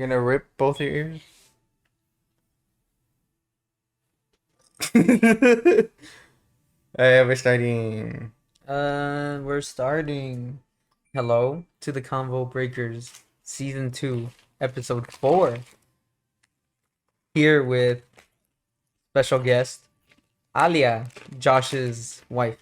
gonna rip both your ears? Hey, we're starting. We're starting. Hello to the Convo Breakers, Season 2, Episode 4. Here with special guest, Alia, Josh's wife.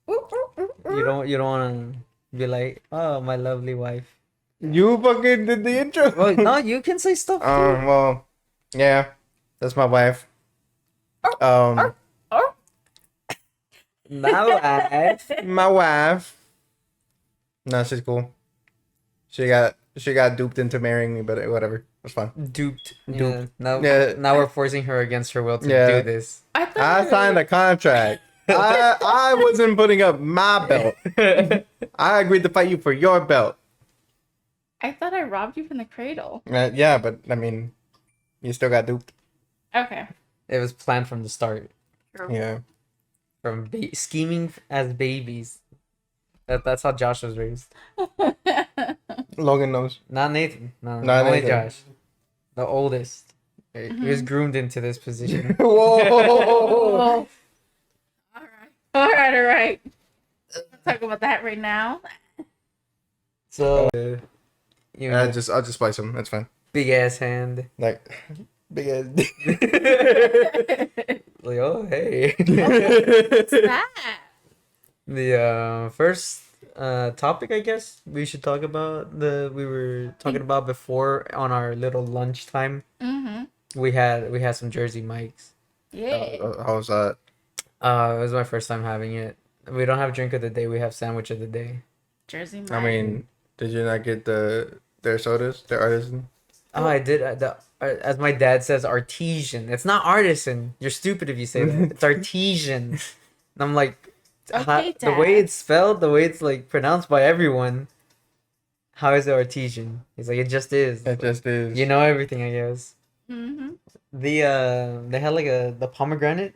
You don't wanna be like, oh, my lovely wife. You fucking did the intro. Well, no, you can say stuff too. Well, yeah, that's my wife. My wife. My wife. No, she's cool. She got duped into marrying me, but whatever. It's fine. Duped. Duped. Yeah, now we're forcing her against her will to do this. I signed a contract. I wasn't putting up my belt. I agreed to fight you for your belt. I thought I robbed you from the cradle. Yeah, but I mean, you still got duped. Okay. It was planned from the start. Yeah. From scheming as babies. That's how Josh was raised. Logan knows. Not Nathan. No, Not only Nathan. Josh. The oldest. He was groomed into this position. Whoa! All right. We'll talk about that right now. So, you know, I'll just splice him. That's fine. big ass hand. Like, big ass. Like, oh hey. What's that? The first topic, I guess we should talk about we were talking about before on our little lunchtime. Mm-hmm. We had some Jersey mics. Yeah. How's that? It was my first time having it. We don't have drink of the day. We have sandwich of the day. Jersey Mike. I mean, did you not get their sodas, their artisan? Oh, I did. As my dad says, artesian. It's not artisan. You're stupid if you say that. It's artesian. And I'm like, Okay, the way Dad. it's spelled, the way it's like pronounced by everyone. How is it artesian? He's like, it just is. It just is. You know everything, I guess. Mm-hmm. They had like the pomegranate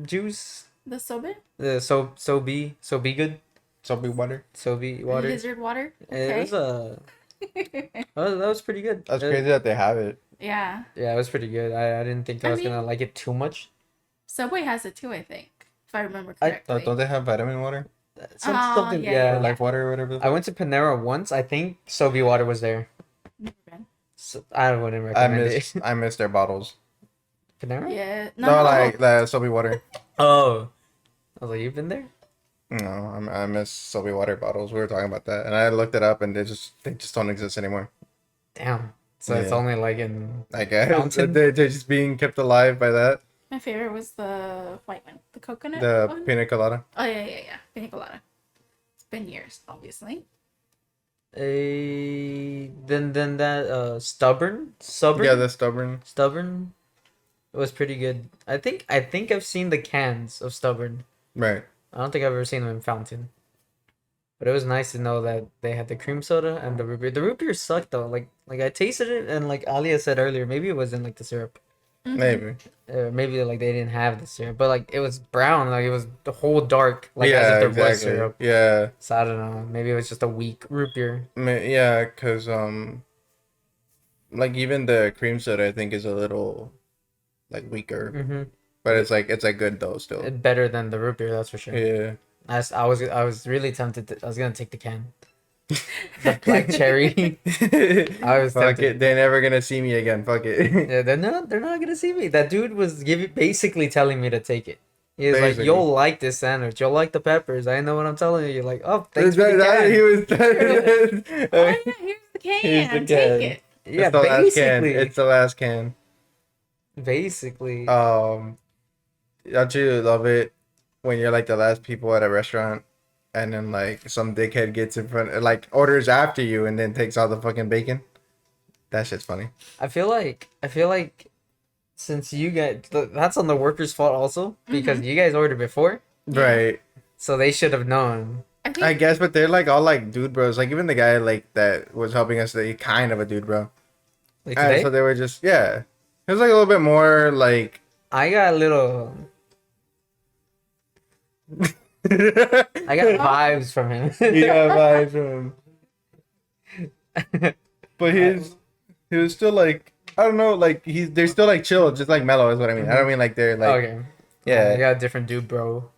juice. The soba? The so be good. Soapy water. So be water. Lizard water? It was that was pretty good. That's crazy that they have it. Yeah. Yeah, it was pretty good. I didn't think I was gonna mean- like it too much. Subway has it too, I think. If I remember I- correctly. Don't they have vitamin water? Something. yeah, Yeah. Or life water or whatever? I went to Panera once. I think Sobe water was there. Never been. So I wouldn't I recommend miss it. I miss their bottles. Panera? Yeah. No, like the soapy water. Oh. I was like, you've been there? No, I miss soapy water bottles. We were talking about that, and I looked it up, and they just don't exist anymore. Damn. So it's Yeah. only like in I guess Fountain? they're just being kept alive by that. My favorite was the white one. The coconut The one? pina colada. Oh, yeah. Pina colada. It's been years, obviously. then that stubborn? Yeah, the stubborn. Stubborn was pretty good. I think I've seen the cans of Stubborn. Right. I don't think I've ever seen them in Fountain. But it was nice to know that they had the cream soda and the root beer. The root beer sucked though. Like I tasted it, and like Alia said earlier, maybe it wasn't like the syrup. Mhm. Maybe. Maybe like they didn't have the syrup, but like it was brown. Like it was the whole dark. Like yeah, as if there was exactly. syrup. Yeah. So I don't know. Maybe it was just a weak root beer. Yeah, cause like even the cream soda I think is a little like weaker, Mm-hmm. but it's like good though still. Better than the root beer, that's for sure. Yeah. I was really tempted. I was gonna take the can. The black cherry. I was Fuck tempted. it. They're never gonna see me again. Fuck it. Yeah, they're not gonna see me. That dude was basically telling me to take it. He was Basically. like, "You'll like this sandwich. You'll like the peppers. I know what I'm telling you." You're like, "Oh, thanks for the That- he can." was. Oh, yeah, here's the can. Here's the can. Take it. Yeah, It's the last can. basically. It's the last can. Basically. Don't you love it when you're like the last people at a restaurant, and then like some dickhead gets in front, like orders after you, and then takes all the fucking bacon? That shit's funny. I feel like since you guys, that's on the workers' fault also because you guys ordered before, Yeah. Right. so they should have known. I think I guess, but they're like all like dude bros. Like even the guy like that was helping us, they kind of a dude bro. Like And today, so they were just It was like a little bit more like. I got a little. You I got vibes from him. got vibes from him. But he was still like, I don't know, like they're still like chill, just like mellow is what I mean. I don't mean like they're like, Okay. yeah, You got a different dude, bro.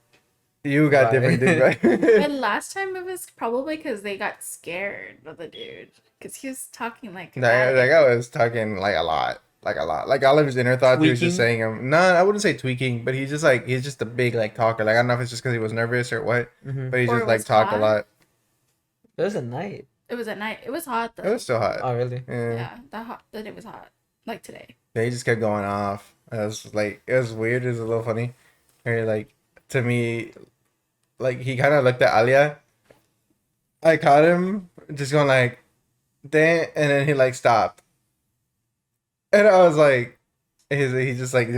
you got Bye. different dude, But right? last time it was probably because they got scared of the dude. Because he was talking like That guy was talking like a lot. Like all of his inner thoughts, he was just Tweaking. saying them. No, I wouldn't say tweaking, but he's just a big like talker. Like I don't know if it's just because he was nervous or what, Mm-hmm. but he Or just it like was talked a hot. lot. It was a night. It was at night. It was hot It though. was still hot. Oh, really? Yeah. Yeah, the day was hot. Like today. He just kept going off. It was weird. It was a little funny. Or like to me, like he kind of looked at Alia. I caught him just going like, damn, and then he like stopped, and I was like, he just like, and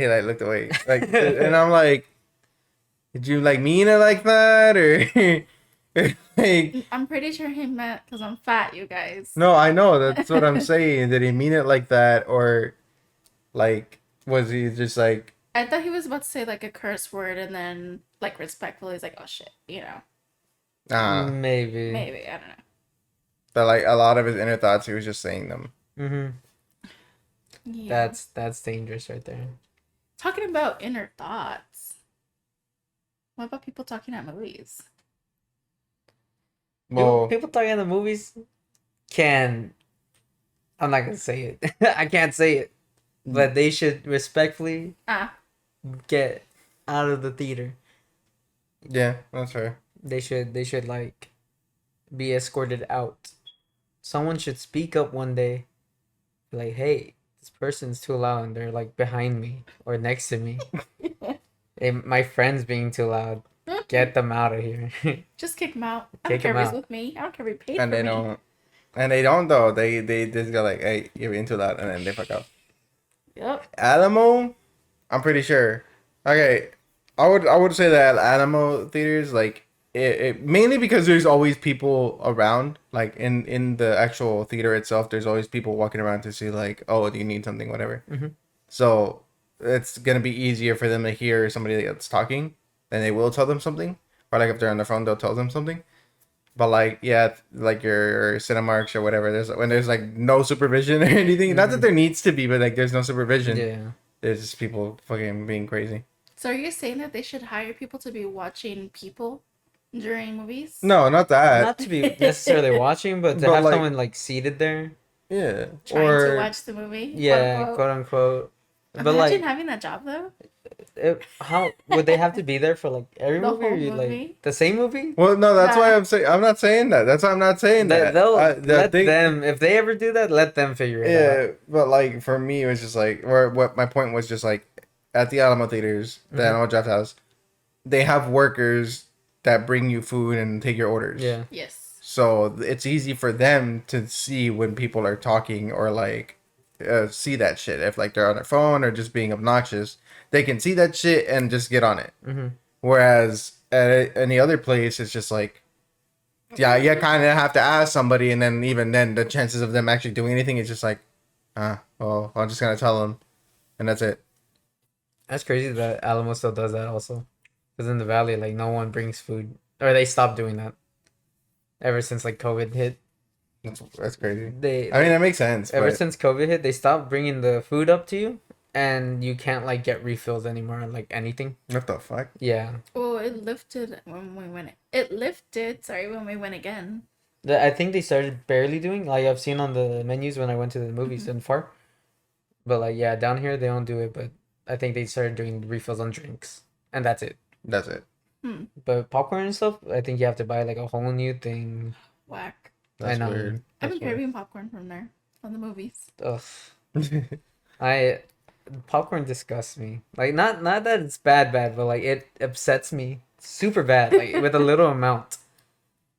he like looked away, like, and I'm like, did you like mean it like that or, or like? I'm pretty sure he meant because I'm fat, you guys. No, I know that's what I'm saying. Did he mean it like that or like was he just like? I thought he was about to say like a curse word and then like respectfully he's like, oh shit, you know. Maybe. Maybe, I don't know. But like a lot of his inner thoughts, he was just saying them. Mm-hmm. Yeah. That's dangerous right there. Talking about inner thoughts. What about people talking at movies? Well, People talking in the movies can. I'm not gonna say it. I can't say it, but they should respectfully Ah, get out of the theater. yeah, that's fair. They should like be escorted out. Someone should speak up one day, be like, "Hey, this person's too loud, and they're like behind me or next to me. Hey, my friend's being too loud. Get them out of here." just kick him out. I don't Kick care him if he's out. with me. I don't care if he paid And for they me. don't. And they don't though. They just go like, "Hey, you're into that," and then they fuck up. Yep. Alamo, I'm pretty sure. Okay, I would say that Alamo theaters like it mainly because there's always people around. Like in the actual theater itself, there's always people walking around to see like, oh, do you need something, whatever. Mhm. So it's gonna be easier for them to hear somebody that's talking, then they will tell them something. Or like if they're on the phone, they'll tell them something. But like yeah, like your Cinemarks or whatever, there's like no supervision or anything. Not that there needs to be, but like there's no supervision. Yeah. There's just people fucking being crazy. So are you saying that they should hire people to be watching people during movies? No, not that. Not to be necessarily watching, but to But, have like- someone like seated there. Yeah. Trying or to watch the movie? Yeah, quote, unquote. quote unquote. But Imagine like, having that job though. how would they have to be there for like every The movie? Or whole you, movie? like the same movie? Well, no, that's why Nah. I'm saying I'm not saying that. That's why I'm not saying that. They'll The let thing- them if they ever do that. Let them figure it out. Yeah, but like for me, it was just like, or what my point was just like, at the Alamo theaters, the Mhm. Alamo Draft House, they have workers that bring you food and take your orders. Yeah. Yes. So it's easy for them to see when people are talking or like see that shit. If like they're on their phone or just being obnoxious, they can see that shit and just get on it. Mm-hmm. Whereas at any other place, it's just like, yeah, you kind of have to ask somebody, and then even then, the chances of them actually doing anything is just like, well, I'm just gonna tell them, and that's it. That's crazy that Alamo still does that also, because in the valley, like no one brings food, or they stopped doing that. Ever since like COVID hit, That's crazy. they I mean, that makes sense. ever But since COVID hit, they stopped bringing the food up to you, and you can't like get refills anymore, on, like anything. what the fuck? Yeah, Oh, it lifted when we went. It lifted. Sorry, when we went again. I think they started barely doing like I've seen on the menus when I went to the movies in Far, but like yeah, down here they don't do it. But I think they started doing refills on drinks, and that's it. That's it. But popcorn and stuff, I think you have to buy like a whole new thing. Whack. That's know. weird. I've That's been craving popcorn from there on the movies. Ugh. weird. Popcorn disgusts me. Like not that it's bad, but like it upsets me super bad. Like with a little amount,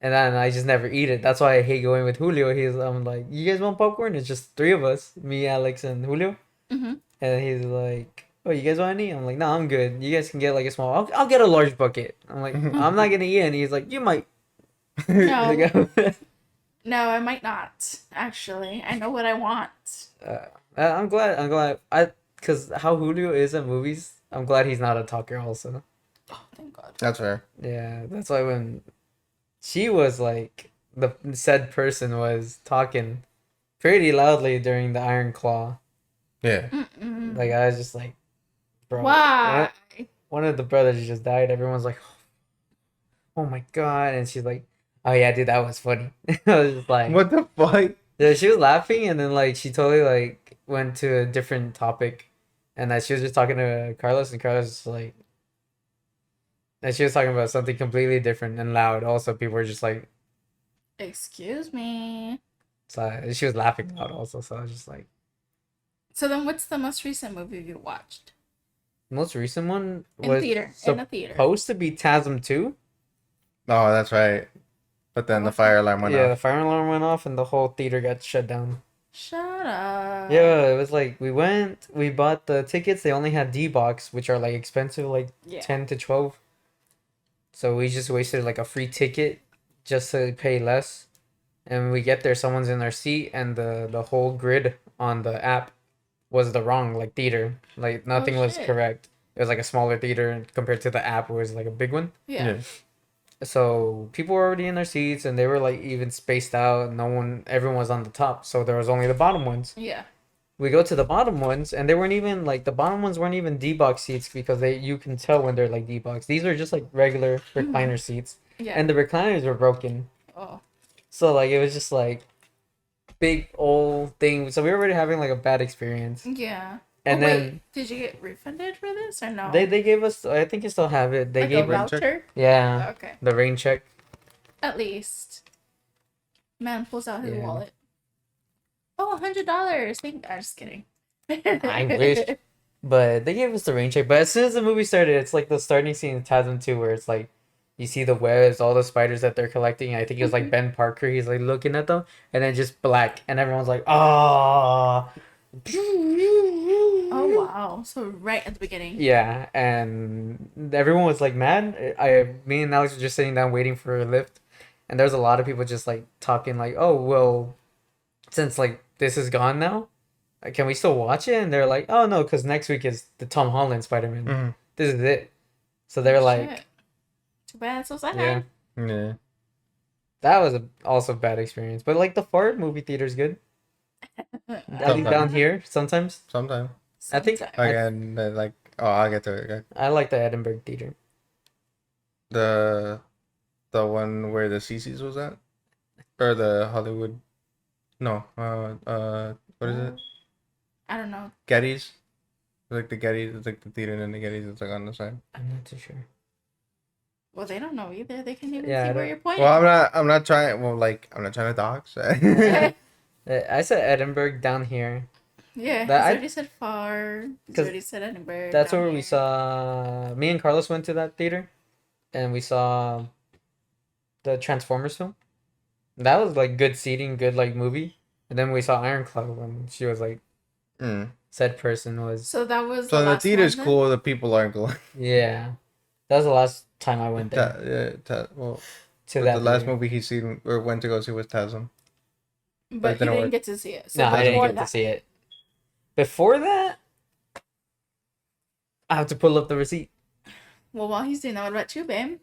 and then I just never eat it. That's why I hate going with Julio. I'm like, you guys want popcorn? It's just three of us, me, Alex, and Julio. Mm-hmm. And he's like, oh, you guys want any? I'm like, no, I'm good. You guys can get like a small. I'll get a large bucket. I'm like, I'm not gonna eat any. He's like, you might. No, Like, no, I might not. Actually, I know what I want. I'm glad. Cause how Julio is at movies, I'm glad he's not a talker also. Oh, thank God. That's fair. Yeah, that's why when she was like the said person was talking, pretty loudly during the Iron Claw. Yeah. Mm-mm. Like I was just like, bro, Why? one of the brothers just died. Everyone's like, oh my god, and she's like, oh yeah, dude, that was funny. I was just like, What the fuck? yeah, she was laughing, and then like she totally like went to a different topic, and that she was just talking to Carlos, and Carlos was like, and she was talking about something completely different and loud. Also, people were just like, Excuse me. so she was laughing loud also. So I was just like, So then, what's the most recent movie you watched the most recent one in was theater? In a theater. supposed to be TASM 2. Oh, that's right. But then the fire alarm went Yeah, the off. fire alarm went off, and the whole theater got shut down. Shut up. Yeah, it was like we bought the tickets. They only had D box, which are like expensive, like Yeah. 10 to 12. So we just wasted like a free ticket just to pay less. And when we get there, someone's in their seat, and the whole grid on the app was the wrong like theater. Like nothing was shit. correct. It was like a smaller theater compared to the app, where it was like a big one. Yeah. So people were already in their seats, and they were like even spaced out. Everyone was on the top, so there was only the bottom ones. Yeah. We go to the bottom ones, and they weren't even like the bottom ones weren't even D box seats, because you can tell when they're like D box. These are just like regular recliner seats, Yeah. and the recliners were broken. Oh. So like it was just like big old thing. So we were already having like a bad experience, Yeah. and then did you get refunded for this or no? they gave us. I think you still have it. They like gave a rain check? voucher. yeah Okay. the rain check. At least. Man pulls out his Yeah. wallet. Oh, $100. I'm just kidding. I wish. But they gave us the rain check. But as soon as the movie started, it's like the starting scene in TASM 2, where it's like you see the webs, all the spiders that they're collecting. I think it was like Ben Parker. He's like looking at them, and then just black, and everyone's like, "Ah!" Oh wow! So right at the beginning. Yeah, and everyone was like mad. Me and Alex were just sitting down waiting for a lift, and there's a lot of people just like talking like, "Oh well, since like this is gone now, can we still watch it?" And they're like, "Oh no, because next week is the Tom Holland Spider-Man. Mhm. This is it." So they're Oh, like, shit. Too bad. So sad. "Yeah, Yeah. that was also a bad experience." But like the fart movie theater's good. At least Sometimes. down here, sometimes. Sometime. I think- Sometime. Again, like, oh, I'll get to it. Okay. I like the Edinburgh theater. The one where the CC's was at? Or the Hollywood? No. What is it? I don't know. Getty's? Like the Getty's, it's like the theater, and then the Getty's, it's like on the side. I'm not too sure. Well, they don't know either. They can't even Yeah, I see where don't- you're pointing. Well, I'm not trying. Well, like, I'm not trying to dox. I said Edinburgh down here. Yeah, That- he's I- already said far. He's 'Cause already said Edinburgh. That's down where we here. saw. Me and Carlos went to that theater, and we saw the Transformers film. That was like good seating, good like movie. And then we saw Iron Claw, and she was like, Mm. said person was So that was So the last theater's one, then? cool. The people aren't cool. yeah. That was the last time I went there Well, to but that. the last theater. movie he seen or went to go see was Tasm. But it he didn't didn't work. get to see it. So No, I didn't before get that- to see it. Before that, I have to pull up the receipt. Well, while he's doing that, what about you, babe?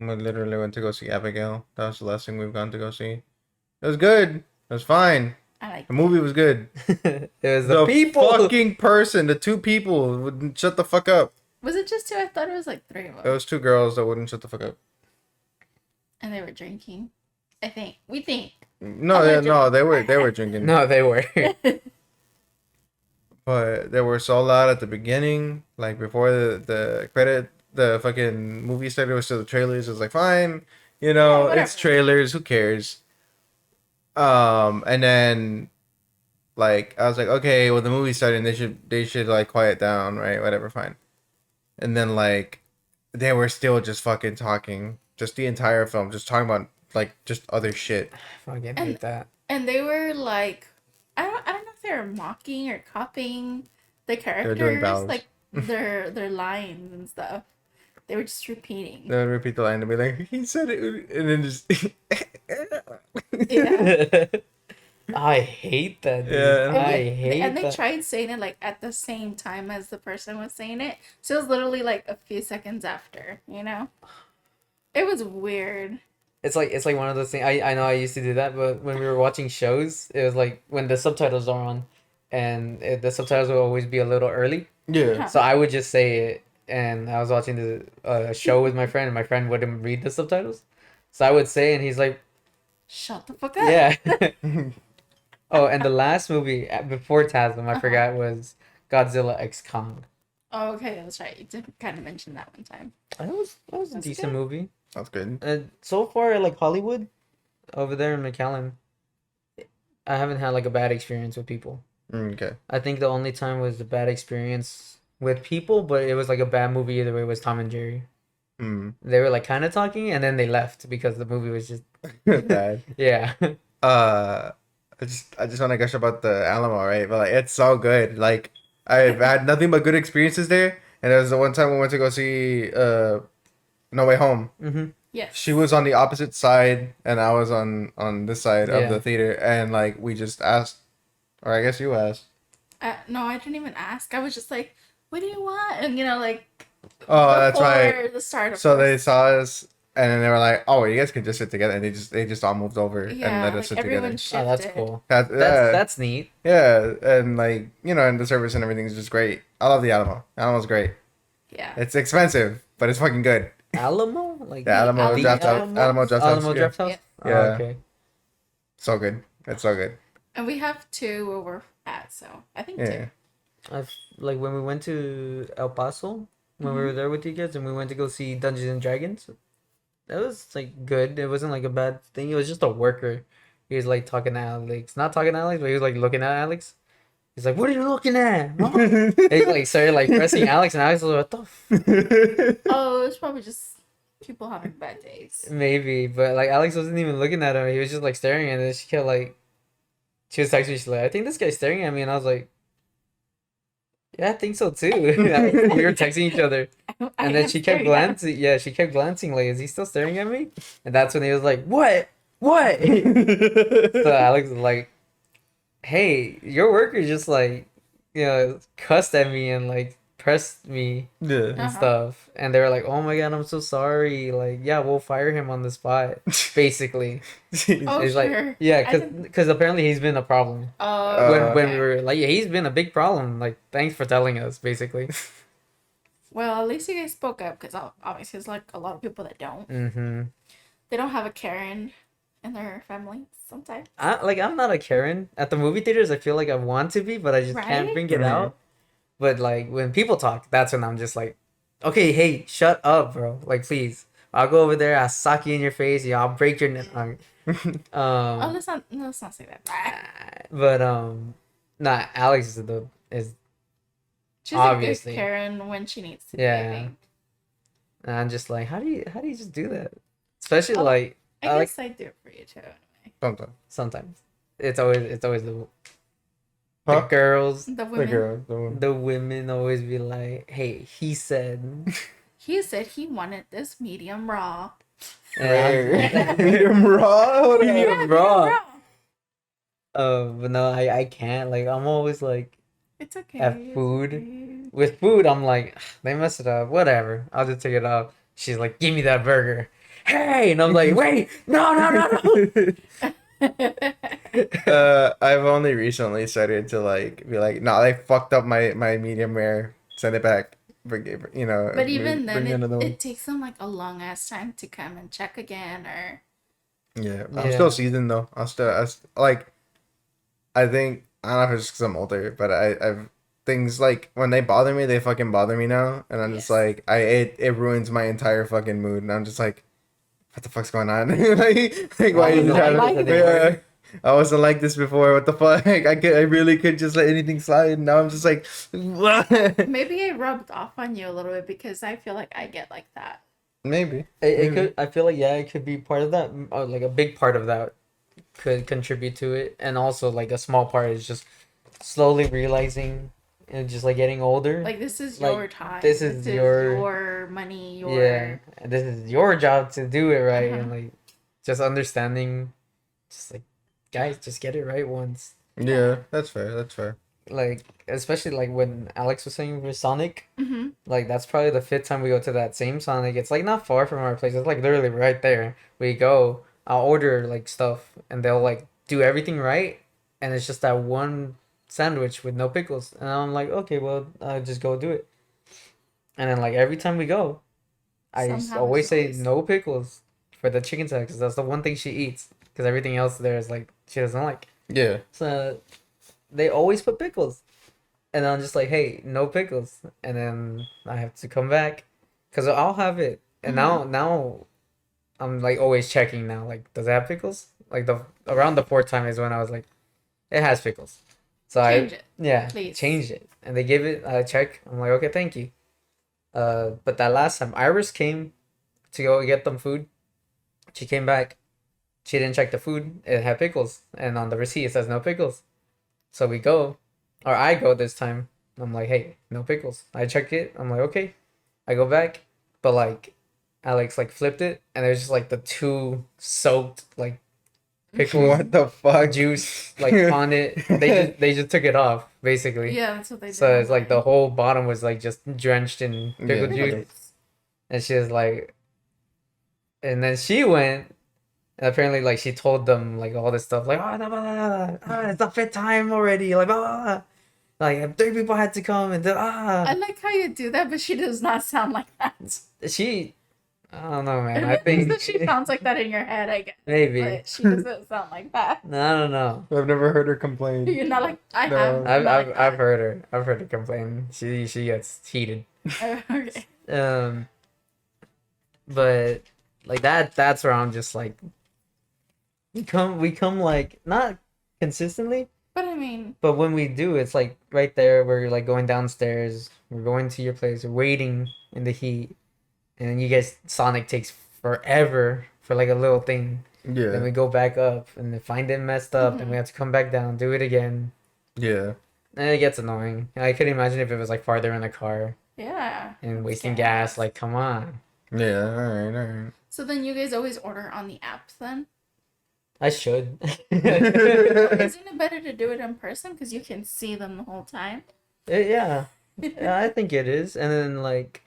We literally went to go see Abigail. That was the last thing we've gone to go see. It was good. It was fine. I like The movie was good. It was the people. fucking person, the two people wouldn't shut the fuck up. Was it just two? I thought it was like three of It them. was two girls that wouldn't shut the fuck up. And they were drinking. I think. We think. No, Oh, they're no, they were drinking. No, they were. But they were so loud at the beginning, like before the credit, the fucking movie started was still the trailers. It was like fine, Yeah, it's whatever. trailers. Who cares? And then like I was like, okay, well the movie's starting. They should like quiet down, right? Whatever, fine. And then like they were still just fucking talking, just the entire film, just talking about like just other shit. Fucking And- hate that. And they were like, I don't know if they were mocking or copying the doing characters, vows. like their lines and stuff. They were just repeating. They would repeat the line and be like, he said it, and then just Yeah. I hate that. Dude. Yeah. And I they, hate and they that. tried saying it like at the same time as the person was saying it. So it was literally like a few seconds after, you know? It was weird. it's like one of those things. I know I used to do that, but when we were watching shows, it was like when the subtitles are on, and the subtitles will always be a little early. Yeah. So I would just say it, and I was watching the show with my friend, and my friend wouldn't read the subtitles, so I would say, and he's like, Shut the fuck up. yeah. Oh, and the last movie before Tasm, I forgot, was Godzilla X Kong. Oh, okay, that's right. You did kind of mention that one time. That was a That's decent good. movie. That's good. And so far, like Hollywood, over there in McAllen, I haven't had like a bad experience with people. Okay. I think the only time was a bad experience with people, but it was like a bad movie either way, was Tom and Jerry. Mm. They were like kind of talking, and then they left because the movie was just Bad. yeah. I just want to gush about the Alamo, right? But like, it's so good. Like, I've had nothing but good experiences there. And there was the one time we went to go see No Way Home. Mm-hmm. Yes. She was on the opposite side, and I was on this side of Yeah. the theater. And like, we just asked, or I guess you asked. No, I didn't even ask. I was just like, "What do you want?" And like. Oh, that's right. Before the start of So this. they saw us, and then they were like, "Oh, you guys can just sit together." And they just all moved over and Yeah, let us like sit together. everyone shifted. Oh, that's cool. That, That's neat. yeah, and like and the service and everything is just great. I love the Alamo. Alamo's great. Yeah. It's expensive, but it's fucking good. Alamo, like The Alamo The Draft House. Alamo? Alamo Draft House. Alamo Yeah. Draft House. Yeah. Oh, Yeah. okay. So good. It's so good. And we have two where we're at, so I think Yeah. two. I've like when we went to El Paso when we Mhm. were there with you guys, and we went to go see Dungeons and Dragons. That was like good. It wasn't like a bad thing. It was just a worker. He was like talking to Alex, not talking to Alex, but he was like looking at Alex. He's like, "What are you looking at?" Huh?" And he like started like pressing Alex, and Alex was like, "What the f-? Oh, it's probably just people having bad days. Maybe," but like Alex wasn't even looking at him. He was just like staring at it. She kept like, she was texting me. She's like, "I think this guy's staring at me," and I was like, "Yeah, I think so too." We were texting each other. I And then am she kept staring at him. glancing. Yeah, she kept glancing. Like, is he still staring at me? And that's when he was like, "What? What?" So Alex was like, "Hey, your worker just like, cussed at me and like pressed me Yeah. and Uh-huh. stuff." And they were like, "Oh my god, I'm so sorry. Like, yeah, we'll fire him on the spot." Basically, Oh, it's sure. like, yeah, I didn't- because apparently he's been a problem Oh, when we okay. were like, yeah, he's been a big problem. Like, thanks for telling us, basically. Well, at least you guys spoke up because obviously there's like a lot of people that don't. Mm-hmm. They don't have a Karen in their family sometimes. I'm not a Karen at the movie theaters. I feel like I want to be, but I just can't Right? bring it Mhm. out. But like when people talk, that's when I'm just like, okay, hey, shut up, bro. Like, please, I'll go over there. I'll sock you in your face. Yeah, I'll break your neck. Oh, let's not say that. But nah, Alex is She's Obviously. a good Karen when she needs to. Yeah. Be, I think. and I'm just like, how do you just do that? Especially Oh, like I I like guess I do it for you too. Anyway. Sometimes. sometimes it's always the Huh? girls. The The women. girl. The woman. The women always be like, "Hey, he said." He said he wanted this medium raw. And Medium raw. Hold on. Medium Yeah, raw. But no, I can't. Like, I'm always like, It's okay. At it's food. okay. with food, I'm like, they messed it up. Whatever. I'll just take it off. She's like, give me that burger. Hey, and I'm like, wait, no. I've only recently started to like be like, nah, they fucked up my medium rare. Send it back. But even then, bring another one. it takes them like a long ass time to come and check again, or Yeah, I'm Yeah. still seasoned though. I think I don't know if it's because I'm older, but I've things like when they bother me, they fucking bother me now, and I'm just Yes. like it ruins my entire fucking mood, and I'm just like, what the fuck's going on? like why Why are you is it trying like to? that? Yeah, I wasn't like this before. What the fuck? I really could just let anything slide. Now I'm just like, what? maybe it rubbed off on you a little bit because I feel like I get like that. Maybe. It Maybe. could. I feel like it could be part of that. Or like a big part of that could contribute to it, and also like a small part is just slowly realizing and just like getting older. Like this is Like, your time. this is your- your money. Your Yeah, and this is your job to do it right, and Uh-huh. like just understanding, just like guys, just get it right once. Yeah, that's fair. That's fair. like especially like when Alex was saying with Sonic, Mm-hmm. like that's probably the fifth time we go to that same Sonic. It's like not far from our place. It's like literally right there. We go. I'll order like stuff, and they'll like do everything right, and it's just that one sandwich with no pickles, and I'm like, okay, well, I'll just go do it. And then like every time we go, Somehow always it's say always no pickles for the chicken side because that's the one thing she eats. Because everything else there is like she doesn't like. Yeah. So they always put pickles. And I'm just like, hey, no pickles. And then I have to come back because I'll have it. And now I'm like always checking now. Like, does it have pickles? Like the around the fourth time is when I was like, it has pickles. So change it. yeah, Please. changed it. And they give it a check. I'm like, okay, thank you. But that last time, Iris came to go get them food. She came back. She didn't check the food. It had pickles, and on the receipt it says no pickles. So we go, or I go this time. I'm like, hey, no pickles. I check it. I'm like, okay. I go back, but like, Alex like flipped it, and there's just like the two soaked like pickle What the fuck? juice like on it. They just took it off basically. Yeah, that's what they did. So it's like the online. whole bottom was like just drenched in pickle Yeah. juice, and she was like, and then she went. And apparently, like she told them like all this stuff, like it's not fit time already, like like 3 people had to come and I like how you do that, but she does not sound like that. she, I don't know, man. I It means think that she sounds like that in your head, I guess. maybe But she doesn't sound like that. I don't know. I've never heard her complain. You're not like I No. have. I've heard her. I've heard her complain. She gets heated. Okay. But like that's where I'm just like we come like not consistently. But I mean, But when we do, it's like right there. We're like going downstairs. We're going to your place. We're waiting in the heat, and then you guys Sonic takes forever for like a little thing. Yeah. Then we go back up and then find it messed up, and we have to come back down, do it again, Yeah. and it gets annoying. I could imagine if it was like farther in the car yeah. and It's wasting getting gas. us. Like, come on. Yeah. All right. All right. So then you guys always order on the apps then? I should. Isn't it better to do it in person because you can see them the whole time? Yeah, I think it is. And then like,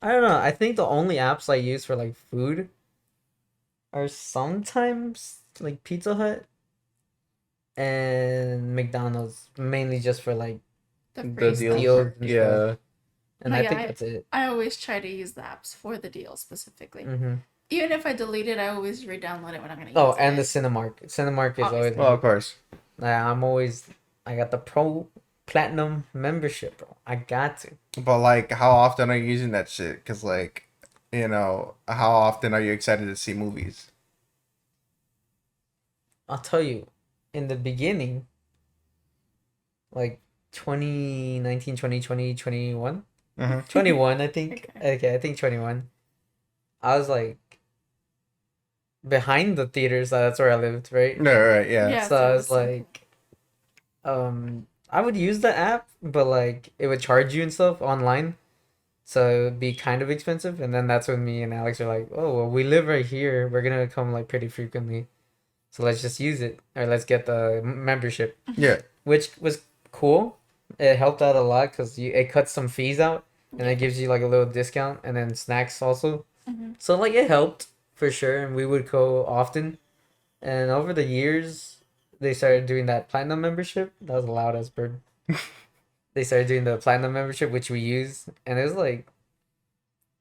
I don't know. I think the only apps I use for like food are sometimes like Pizza Hut and McDonald's, mainly just for like The The free deals. stuff. deals and Yeah. stuff. And No, I yeah, think that's it. I always try to use the apps for the deal specifically. Mm-hmm. Even if I delete it, I always re-download it when I'm gonna use Oh, it. and the Cinemark. Cinemark is always. Well, of course. I'm always. I got the Pro Platinum membership, bro. I got to. But like, how often are you using that shit? Cause like, you know, how often are you excited to see movies? I'll tell you, in the beginning, like 2019, 2020, 21, Mm-hmm. 21, I think. Okay, I think 21. I was like behind the theaters. That's where I lived, right? No, right. Yeah. Yeah. So I so was like, I would use the app, but like it would charge you and stuff online. So it'd be kind of expensive. And then that's when me and Alex are like, oh, well, we live right here. We're gonna come like pretty frequently. So let's just use it. Or let's get the membership. Yeah. Which was cool. It helped out a lot because it cuts some fees out. And it gives you like a little discount. And then snacks also. Mhm. So like it helped for sure. And we would go often. And over the years, they started doing that platinum membership. That was a loud as bird. They started doing the platinum membership, which we use, and it was like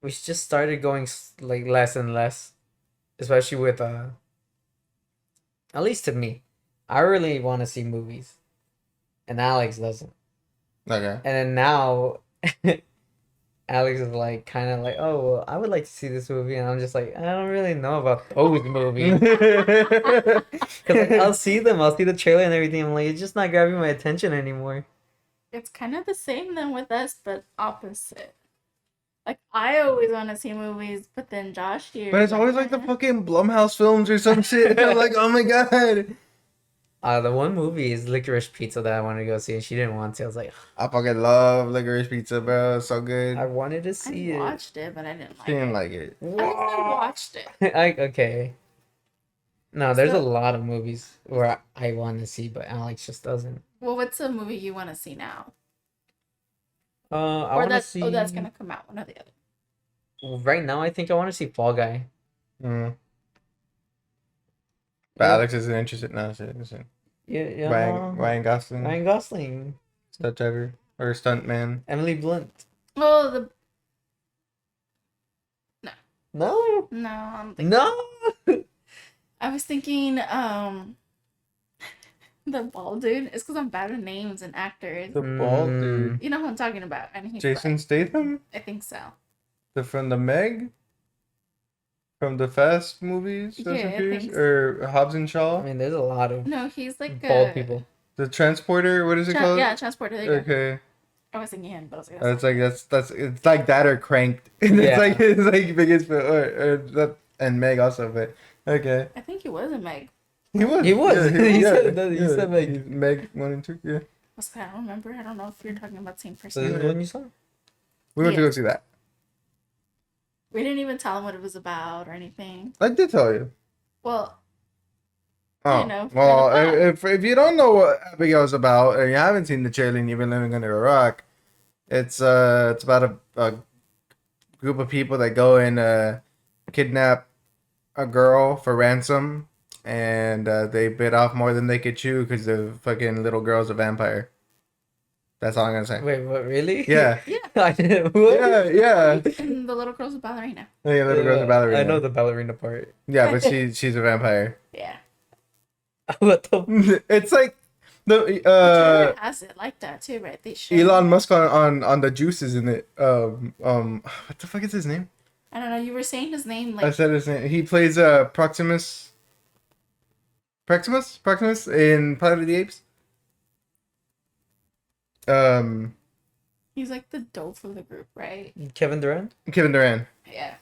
we just started going like less and less, especially with at least to me, I really want to see movies, and Alex doesn't. Okay. And then now, Alex is like kind of like, oh, well, I would like to see this movie, and I'm just like, I don't really know about those movies. Cause like, I'll see the trailer and everything. I'm like, it's just not grabbing my attention anymore. It's kind of the same then with us, but opposite. Like I always want to see movies, but then Josh here. But it's always like the fucking Blumhouse films or some shit. I'm like, oh my god. The one movie is Licorice Pizza that I wanted to go see, and she didn't want to. I was like, I fucking love licorice pizza, bro. It's so good. I wanted to see I it. watched it, but I didn't like She didn't it. like it. At least I watched it. Okay. No, there's a So- lot of movies where I want to see, but Alex just doesn't. Well, what's a movie you want to see now? I Or want to that's see. oh, that's gonna come out one or the other. Right now, I think I want to see Fall Guy. Mm. But Yeah, Alex isn't interested. No, isn't. yeah, Ryan Gosling, Ryan Gosling, stunt driver or stunt man. Emily Blunt. Well, the No, no, I'm thinking. no. I was thinking, the bald dude. It's because I'm bad with names and actors. The bald dude, You know who I'm talking about, and he's Jason black. Statham, I think so. from the Meg, from the Fast movies, Fast Yeah, and I Furious, think so. or Hobbs and I Shaw, mean, there's a lot of No, he's like bald people. the Transporter. What is it called? Yeah, transporter. There you go. Okay. I was thinking him, but I was like, It's like that's it's like that or Cranked. It's Yeah. like biggest or that and Meg also, but okay. I think he was a Meg. He was. He was. Yeah, He yeah, said that- he yeah. said Meg. He's Meg 1 and 2. Yeah. I don't remember. I don't know if you're talking about the same So this person. is the one you saw? We went to Yeah. go see that. We didn't even tell him what it was about or anything. I did tell you. Well, Oh, You know, well, for the if you don't know what Abigail's about, or you haven't seen the trailer and you've been living under a rock, it's about a group of people that go and kidnap a girl for ransom, and they bit off more than they could chew because the fucking little girl's a vampire. That's all I'm gonna say. Wait, what? Really? Yeah, yeah. I didn't. What? yeah. And the little girl's a ballerina. The little girl's a ballerina. I know the ballerina part. Yeah, but she's a vampire. Yeah. What the? It's like the The trailer has it like that too, right? They should. Elon Musk on the juices in it. What the fuck is his name? I don't know. You were saying his name I like said his name. He plays Proximus in Planet of the Apes. he's like the dope of the group, right? Kevin Durant? Kevin Durant. Yeah.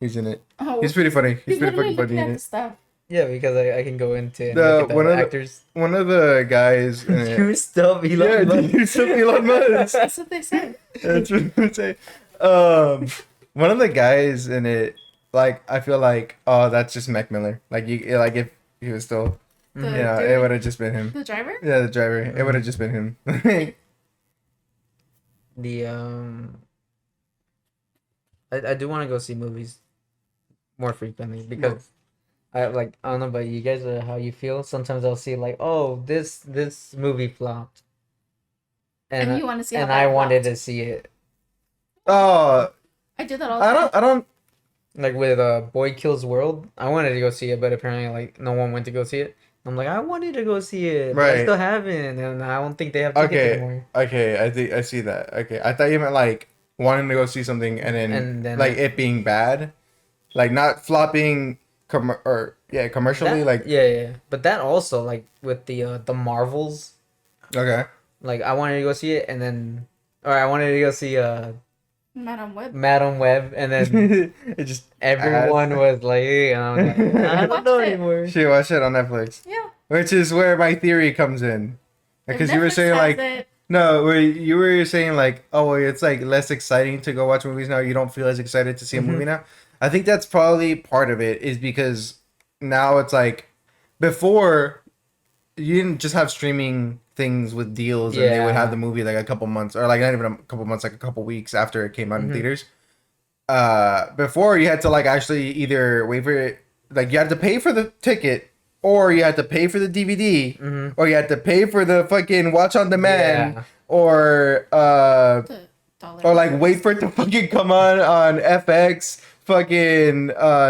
He's in it. Oh, He's pretty funny. He's pretty literally fucking funny looking in at the it. stuff. Yeah, because I can go into and The- look at one the of the- actors. One of the guys. In it, Do stuff, Elon yeah, Musk. dude, some Elon Musk. That's what they said. That's what I'm saying. One of the guys in it, like, I feel like, oh, that's just Mac Miller. Like, if he was still, The Mhm. it dude- would have just been him. The driver? Yeah, the driver. It would have just been him. The I do want to go see movies more frequently because I don't know about you guys or how you feel. Sometimes I'll see like, oh, this movie flopped, And you want to see how and that I wanted flopped. to see it. Oh, I did that all the time. I don't. Like with Boy Kills World, I wanted to go see it, but apparently like no one went to go see it. I'm like, I wanted to go see it, but I Right. still haven't, and I don't think they have tickets Okay, anymore. okay. I think I see that. Okay, I thought you meant like wanting to go see something and then like it being bad, like not flopping, commercially. That- Like yeah, but that also like with the Marvels, okay, like I wanted to go see it, and then or I wanted to go see Madam Web. Madam Web, and then it just everyone was like, I'm like, I don't know Watched it. anymore. She watched it on Netflix, Yeah. which is where my theory comes in, If because you were Netflix saying has like it, no, where you were saying like oh, well, it's like less exciting to go watch movies now. You don't feel as excited to see a Mhm. movie now. I think that's probably part of it is because now it's like before you didn't just have streaming things with deals and they would Yeah. have the movie like a couple months or like not even a couple months, like a couple weeks after it came out in Mhm. theaters. Before you had to like actually either wait for it, like you had to pay for the ticket or you had to pay for the DVD Mhm. or you had to pay for the fucking watch on demand Yeah. or the dollar. or like wait for it to fucking come on FX, fucking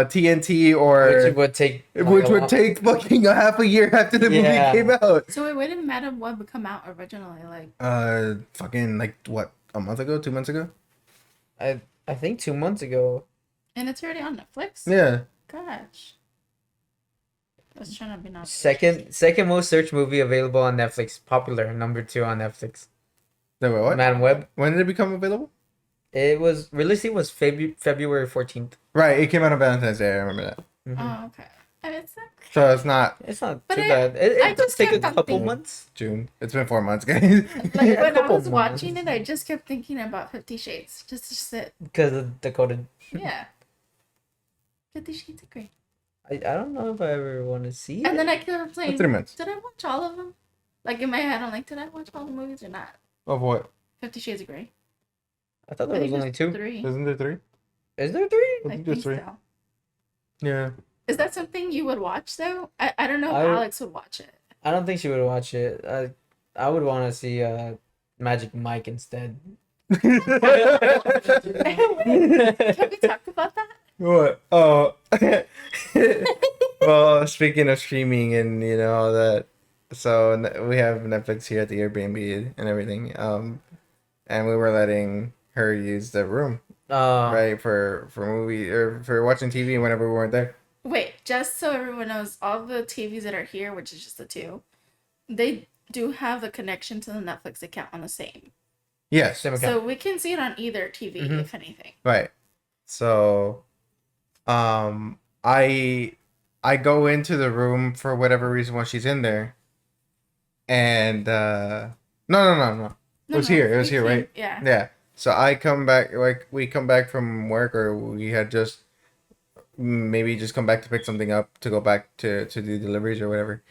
TNT or Which would take like, which a would lot- take fucking a half a year after the Yeah. movie came out. So wait, when did Madam Web come out originally? Like, Fucking like what, a month ago, 2 months ago? I think 2 months ago. and it's already on Netflix. Yeah. Gosh. I was trying to be not. Second most searched movie available on Netflix. Popular number 2 on Netflix. They were what? Madam Web. When did it become available? It was released. Was February 14th. Right, it came out on Valentine's Day. I remember that. Mhm. Oh, okay. And it's like, So it's not It's not But too it- bad. I It does just take a kept couple thinking- months June. It's been 4 months, guys. like A when I couple was watching months. it, I just kept thinking about 50 Shades. Just to sit. because of Dakota. Yeah. 50 Shades of Grey. I don't know if I ever want to see it. And then I kept saying, 3 months. did I watch all of them? Like in my head, I'm like, did I watch all the movies or not? Of what? 50 Shades of Grey. I thought there I was think only there's 2. 3. Isn't there 3? Is there 3? I I think there's think 3. so. Yeah. Is that something you would watch though? I don't know if I- Alex would watch it. I don't think she would watch it. I would want to see Magic Mike instead. Can we talk about that? What? Oh. Well, speaking of streaming and all that, so we have Netflix here at the Airbnb and everything. And we were letting her use the room, right, for movie or for watching TV whenever we weren't there. Wait, just so everyone knows, all the TVs that are here, which is just the 2, they do have the connection to the Netflix account on the same. Yes. Same So account. we can see it on either TV, Mhm. if anything. Right. So, I go into the room for whatever reason while she's in there, and no. It was here. It was here, right? Yeah. Yeah. So I come back, like we come back from work, or we had just maybe just come back to pick something up to go back to do deliveries or whatever,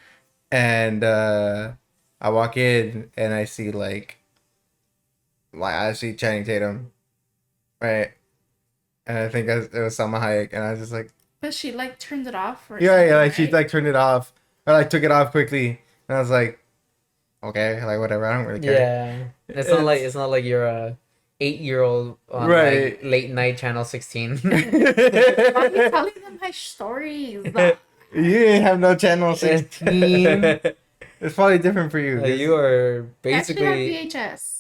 and I walk in and I see I see Channing Tatum, right, and I think it was Salma Hayek, and I was just like. But she like turned it off or Yeah, something, like she right? like turned it off, or like took it off quickly, and I was like, okay, like whatever, I don't really care. Yeah. It's not like you're a 8-year-old on Right. like late night channel 16. Why are you telling them my stories? You didn't have no channel 16. It's probably different for you. You are I actually basically. have VHS.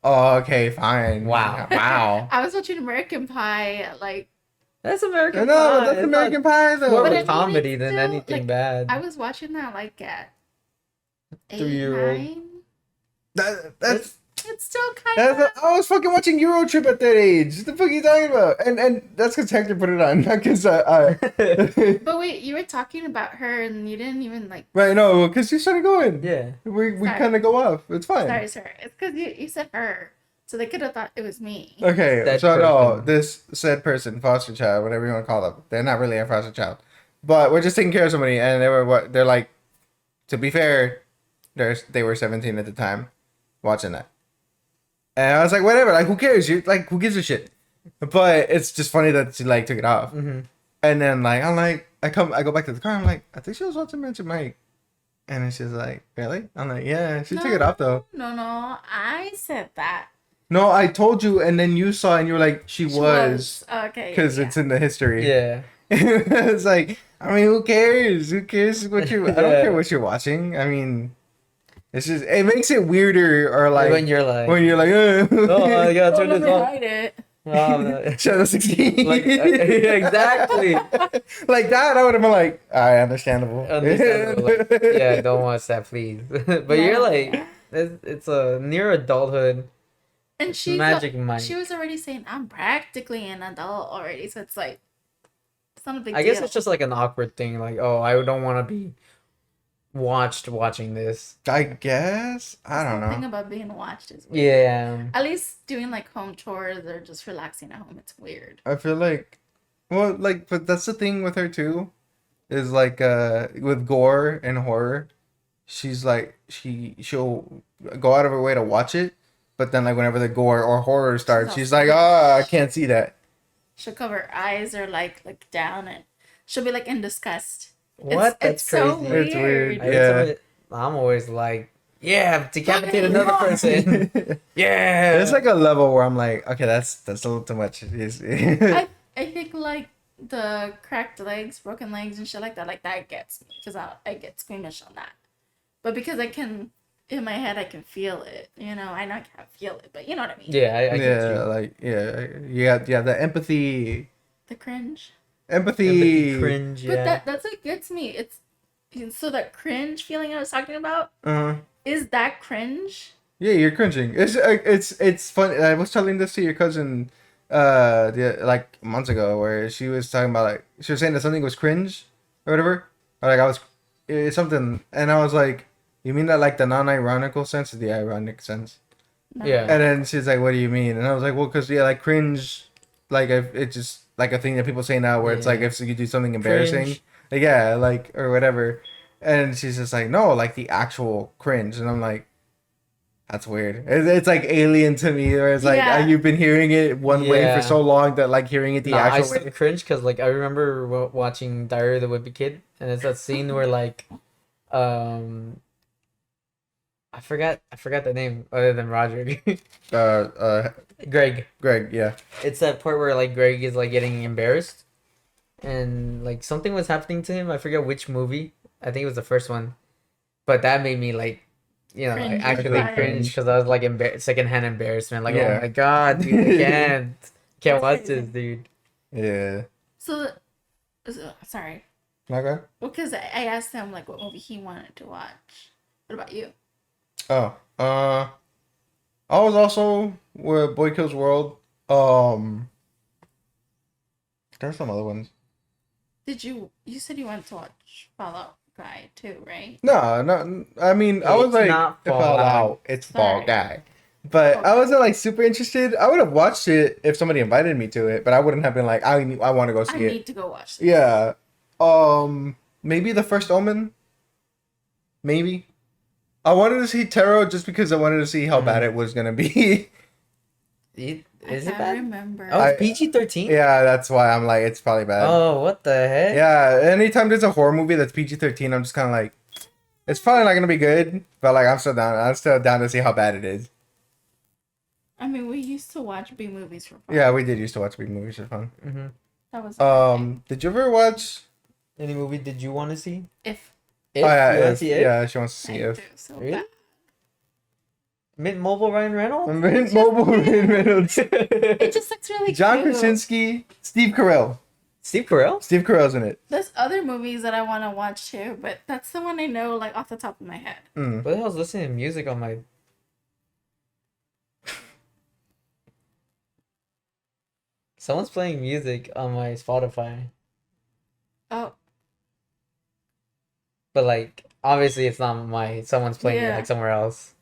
Oh, okay, fine. Wow. Wow. I was watching American Pie, like That's American No, Pie. that's It's American not- Pie It's more though. of But I a mean, comedy it's than still, anything like, bad. I was watching that like at 8, 3-year-old. 9. That's It's still kind of. I was fucking watching Euro Trip at that age. What the fuck are you talking about? And that's because Hector put it on, not because I. But wait, you were talking about her and you didn't even like. Right, no, because you started going. Yeah. We Sorry. kind of go off. It's fine. Sorry. It's because you said her, so they could have thought it was me. Okay, Said so no, person. this said person, foster child, whatever you want to call them, they're not really a foster child, but we're just taking care of somebody, and they're like, to be fair, they were 17 at the time, watching that, and I was like, whatever, like who cares? You like who gives a shit? But it's just funny that she like took it off, Mm-hmm. and then like I go back to the car, I'm like, I think she was watching Magic Mike, and then she's like, really? I'm like, yeah, she took it off though. No, I said that. No, I told you, and then you saw, and you were like, she was. Okay. Because it's in the history. Yeah. It's like, I mean, who cares? Who cares what you? I don't Yeah. care what you're watching. I mean, it's just it makes it weirder, or like when you're like, oh, I gotta Oh, turn let this me off. hide it. Oh, Channel 16. like exactly. Like that, I would have been like, alright, understandable. Understandable. Like, yeah, don't watch that, please. But you're like, it's a near adulthood. And she's Magic Mike. She was already saying I'm practically an adult already, so it's like it's not a big I deal. guess it's just like an awkward thing. Like, oh, I don't want to be watching this. I guess I don't The thing know. about being watched is weird. Yeah. At least doing like home chores or just relaxing at home, it's weird. I feel like, well, like, but that's the thing with her too, is like with gore and horror, she's like she'll go out of her way to watch it, but then like whenever the gore or horror starts, she's like, oh, I can't see that. She'll cover her eyes or like down and she'll be like in disgust. What? It's That's so crazy. It's weird. weird. Yeah. I'm always like, yeah, decapitate another person. Yeah. There's like a level where I'm like, okay, that's a little too much. I think like the cracked legs, broken legs, and shit like that gets me because I get squeamish on that. But because I can, in my head, I can feel it. You know, I know I can't feel it, but you know what I mean. Yeah, I get Yeah, you. like yeah, the empathy, The cringe. Empathy, cringe, But yeah. that's what gets me. It's so that cringe feeling I was talking about uh-huh. is that cringe. Yeah, you're cringing. It's funny. I was telling this to your cousin, like months ago, where she was talking about like she was saying that something was cringe or whatever, or like it's something, and I was like, you mean that like the non-ironical sense or the ironic sense? No. Yeah. And then she's like, what do you mean? And I was like, well, because yeah, like cringe, like if it's just like a thing that people say now, where it's like Yeah. if you do something embarrassing, Cringe. like, yeah, like or whatever. And she's just like, no, like the actual cringe. And I'm like, that's weird. It's like alien to me. Or it's like Yeah. you've been hearing it one way for Yeah. so long that like hearing it the Nah, I actual still way. cringe because like I remember watching Diary of the Wimpy Kid, and it's that scene where like, um, I forgot the name other than Roger. Uh, uh, Greg. Greg, yeah. It's that part where like Greg is like getting embarrassed, and like something was happening to him. I forget which movie. I think it was the first one, but that made me like, Cringe, actually right. cringe because I was like secondhand embarrassment. Like, Yeah. oh my god, dude, I can't watch this, dude. Yeah. Sorry. Okay. Well, because I asked him like what movie he wanted to watch. What about you? Oh, I was also with Boy Kills World. There's some other ones. You said you wanted to watch Fallout Guy too, right? No, no. I mean, I was It's like, not if Fallout, Fallout. it's Fall Sorry. Guy. But I Okay. wasn't like super interested. I would have watched it if somebody invited me to it, but I wouldn't have been like, I want to go I see it. need to go watch this. Yeah. Maybe The First Omen. Maybe. I wanted to see Tarot just because I wanted to see how bad it was gonna be. Is I it can't bad? remember. Oh, I- it's PG-13. Yeah, that's why I'm like, it's probably bad. Oh, what the heck? Yeah, anytime there's a horror movie that's PG-13, I'm just kind of like, it's probably not gonna be good, but like I'm still down. I'm still down to see how bad it is. I mean, we used to watch B movies for fun. Yeah, we did used to watch big movies for fun. Mm-hmm. That was Did you ever watch? Any movie did you want to see? if If Oh yeah, you want to If. see it? Yeah, she wants to I see do If. so Really? bad. Mint Mobile Ryan Reynolds? Mobile Ryan Reynolds. It just looks really John cute. Krasinski, Steve Carell. Steve Carell? Steve Carell's in it. There's other movies that I want to watch too, but that's the one I know like off the top of my head. Mm. What the hell's listening to music on my... Someone's playing music on my Spotify. Oh, But like, obviously it's not my... Someone's playing it Yeah. like somewhere else.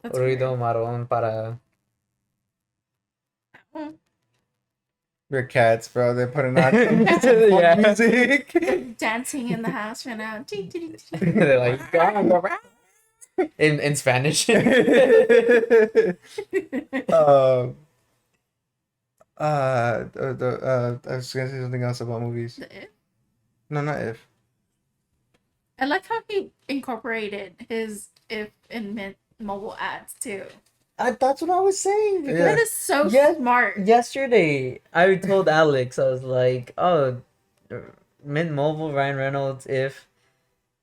that's weird. Ruido marrón para... Mm. They're cats, bro. They're putting on some Yeah. music. Dancing in the house right now. They're like... In Spanish. I was gonna say something else about movies. No, not If. I like how he incorporated his if in Mint Mobile ads too. That's what I was saying. Yeah. That is so Yes. smart. Yesterday, I told Alex, I was like, "Oh, Mint Mobile, Ryan Reynolds, if,"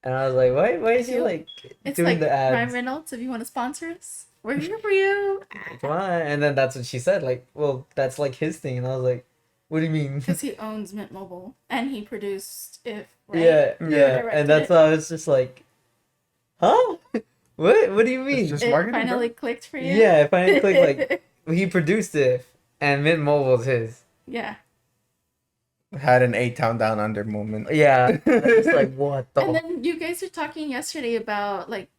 and I was like, "Why is he like It's doing like the ads? Ryan Reynolds, if you want to sponsor us, we're here for you. Come on!" And then that's what she said. Like, well, that's like his thing, and I was like, "What do you mean?" Because he owns Mint Mobile and he produced If. Right? Yeah, Yeah. yeah, Directed and that's it. why I was just like, "Huh? What do you mean?" just- It marketing, bro. finally clicked for you. Yeah, I finally clicked like he produced it, and Mint Mobile's his. yeah. Had an A-Town Down Under moment. Yeah, it's like what the. And then you guys were talking yesterday about like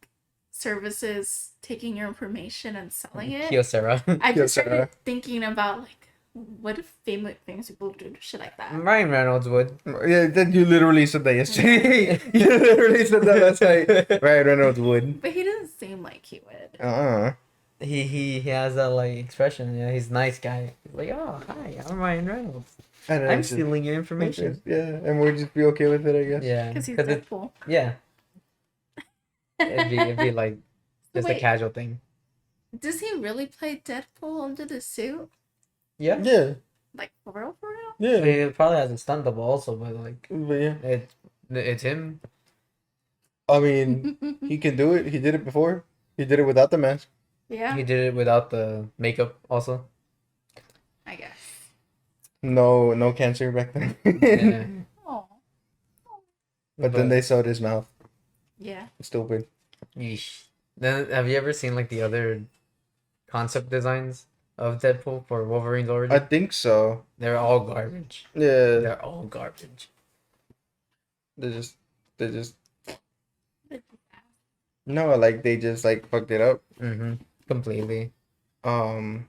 services taking your information and selling it. Kyocera. I just Kyocera. started thinking about like, what if famous people do shit like that? Ryan Reynolds would. Yeah, then you literally said that yesterday. You literally said that last night. Ryan Reynolds would. But he doesn't seem like he would. He has that like expression. Yeah, he's a nice guy. He's like, oh hi, I'm Ryan Reynolds. And I'm stealing your information. Yeah, and we'll just be okay with it, I guess. Yeah, Because he's 'cause it- Deadpool. yeah. It'd be like just a Wait. casual thing. Does he really play Deadpool under the suit? Yeah. Yeah, Like, for real, for real? I yeah. mean, it probably has a stunt double also, but like But yeah, it's him. I mean, he can do it. He did it before. He did it without the mask. Yeah, He did it without the makeup also. I guess. No cancer back then. Yeah. Oh, But then they sewed his mouth. yeah. Stupid. Yeesh. Then have you ever seen like the other concept designs of Deadpool for Wolverine's I origin? think so. They're all garbage. Yeah. They're all garbage. They just no, like they just like fucked it up. Mm-hmm. Completely. I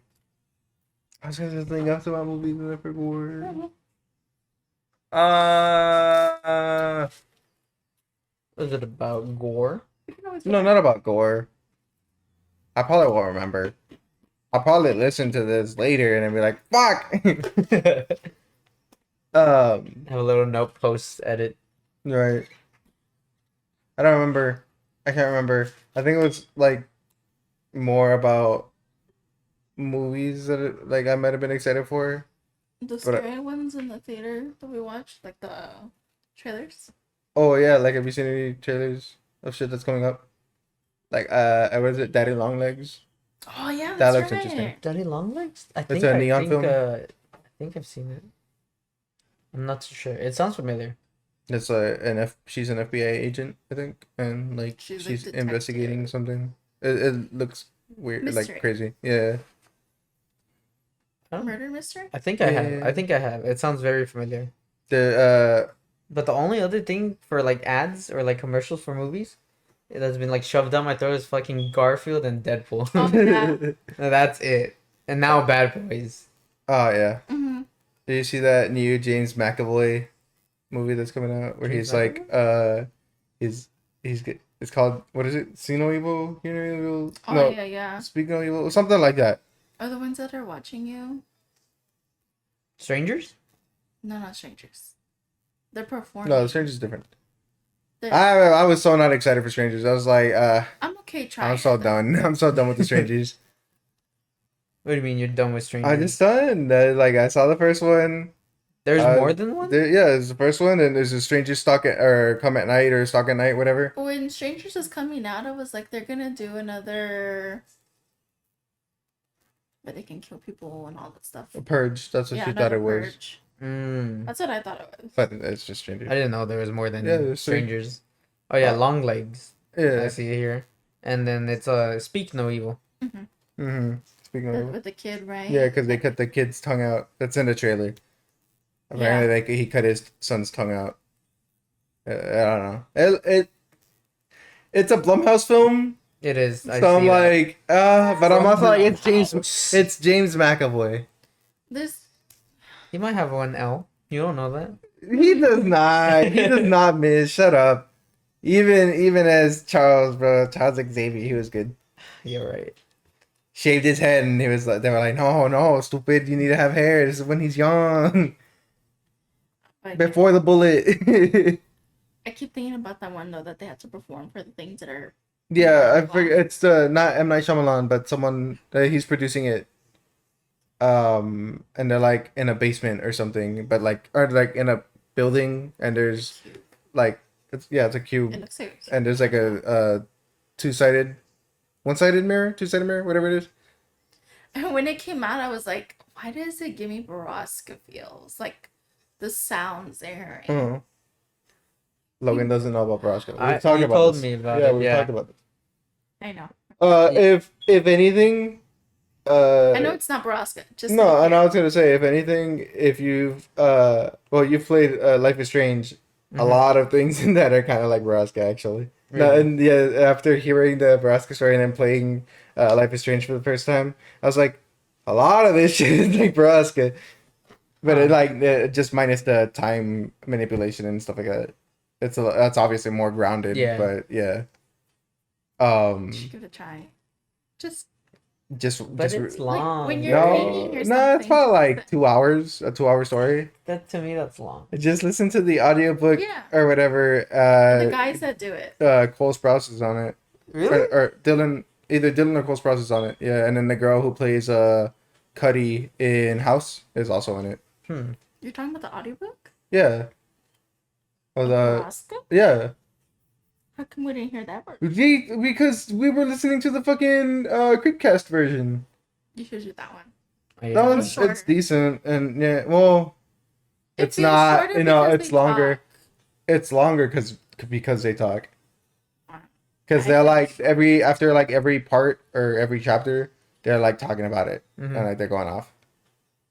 was gonna say something else about movies and I forgot. Was it about gore? We can always No, look not about gore. I probably won't remember. I'll probably listen to this later and then be like, "Fuck." Have a little note post edit. Right. I don't remember. I can't remember. I think it was like more about movies that like I might have been excited for. the But scary ones in the theater that we watched, like the trailers. oh yeah, like have you seen any trailers of shit that's coming up? Like what is it, Daddy Longlegs? Oh yeah, That that's looks right. interesting. Daddy Longlegs? It's a neon film. I think I've seen it. I'm not too sure. It sounds familiar. It's she's an FBI agent, I think, and like She's, she's like, investigating detective. something. It looks weird, Mystery. like crazy. Yeah. Oh, Murder mystery. I think I have. Yeah. I think I have. It sounds very familiar. The But the only other thing for like ads or like commercials for movies that's been like shoved down my throat is fucking Garfield and Deadpool. Oh, yeah. That's it. And now Bad Boys. oh yeah. Mm-hmm. Did you see that new James McAvoy movie that's coming out where James he's like it's called, what is it? See No Evil, Hear No Evil? Oh No, yeah. Speak No Evil, something like that. Are the ones that are watching you? Strangers? No, not strangers. They're performing. No, The Stranger's different. They're- I was so not excited for Strangers. I was like, I'm okay trying. I'm so it, though. done. I'm so done with The Strangers. What do you mean you're done with Strangers? I just done. Like I saw the first one. There's more than one? Yeah, it's the first one, and there's a Stranger Stalk at, or Come at Night or Stalk at Night, whatever. When Strangers was coming out, I was like, they're gonna do another where they can kill people and all that stuff. A Purge. That's what Yeah, you thought another it was. Purge. Mm. That's what I thought it was. But it's just Strangers. I didn't know there was more than Yeah, there's three. Strangers. Oh yeah, Long Legs. I Yeah. see it here. And then it's Speak No Evil. Mm-hmm. Speaking of, With the kid, right? yeah, because they cut the kid's tongue out. That's in the trailer. Apparently, he cut his son's tongue out. I don't know. It's a Blumhouse film, It is. so I'm see that. like, but I'm also like, it's Blumhouse. It's James McAvoy. This He might have one L. You don't know that. He does not. He does not miss. Shut up. Even as Charles, bro, Charles Xavier, he was good. You're right. Shaved his head, and he was like, they were like, no, stupid. You need to have hair. This is when he's young, like, before the bullet. I keep thinking about that one though that they have to perform for the things that are. Yeah, I forget. It's not M. Night Shyamalan, but someone he's producing it. And they're like in a basement or something, but like or like in a building, and there's like it's a cube, It looks so. and there's like a one-sided mirror, two-sided mirror, whatever it is. And when it came out, I was like, why does it give me Baraska feels? Like the sounds there. Uh-huh. Logan doesn't know about Baraska. We've talked you about told this. me about Yeah, it. we've Yeah. talked about this. I know. If anything, I know it's not Baraska. Just no, and I was gonna say, if anything, if you've you've played Life is Strange, a lot of things in that are kind of like Baraska actually. No, Really? and yeah, after hearing the Baraska story and then playing Life is Strange for the first time, I was like, a lot of this shit is like Baraska, but just minus the time manipulation and stuff like that. That's obviously more grounded. Yeah. But yeah. You should give it a try. Just But it's long. when you're no, reading or it's something, probably like 2 hours, a 2 hour story. That to me, that's long. Just listen to the audiobook Yeah. or whatever. the guys that do it. Cole Sprouse is on it. Really? Or Dylan, either Dylan or Cole Sprouse is on it. Yeah, and then the girl who plays Cuddy in House is also in it. You're talking about the audiobook? Yeah. Or Baraska? yeah. How come we didn't hear that word? Because we were listening to the fucking Creepcast version. You should do that one. Oh, yeah. That one's shorter. it's decent, and yeah, well, It it's feels not. shorter You know, because it's they longer. talk. It's longer because they talk. Uh, Because I they're think- like after every part or every chapter, they're like talking about it and like they're going off.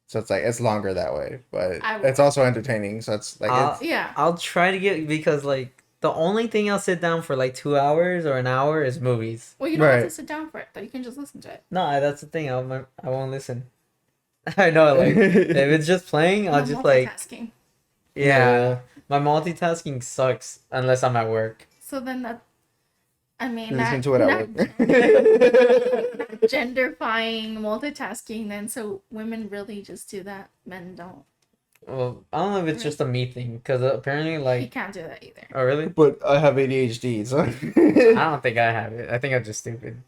So it's like it's longer that way, but I would- it's also entertaining. So it's like it's, Yeah. I'll try to get because like the only thing I'll sit down for like 2 hours or an hour is movies. Well, you don't have Right. to sit down for it, though. You can just listen to it. No, that's the thing. I won't listen. I know, like if it's just playing, I'll I'm just like multitasking. yeah. My multitasking sucks unless I'm at work. So then that, I mean, Listen not, to it at not, work. not genderfying multitasking then, so women really just do that, men don't. Well, I don't know if it's just a me thing, because apparently, He like, can't do that either. oh really? But I have ADHD, so. I don't think I have it. I think I'm just stupid.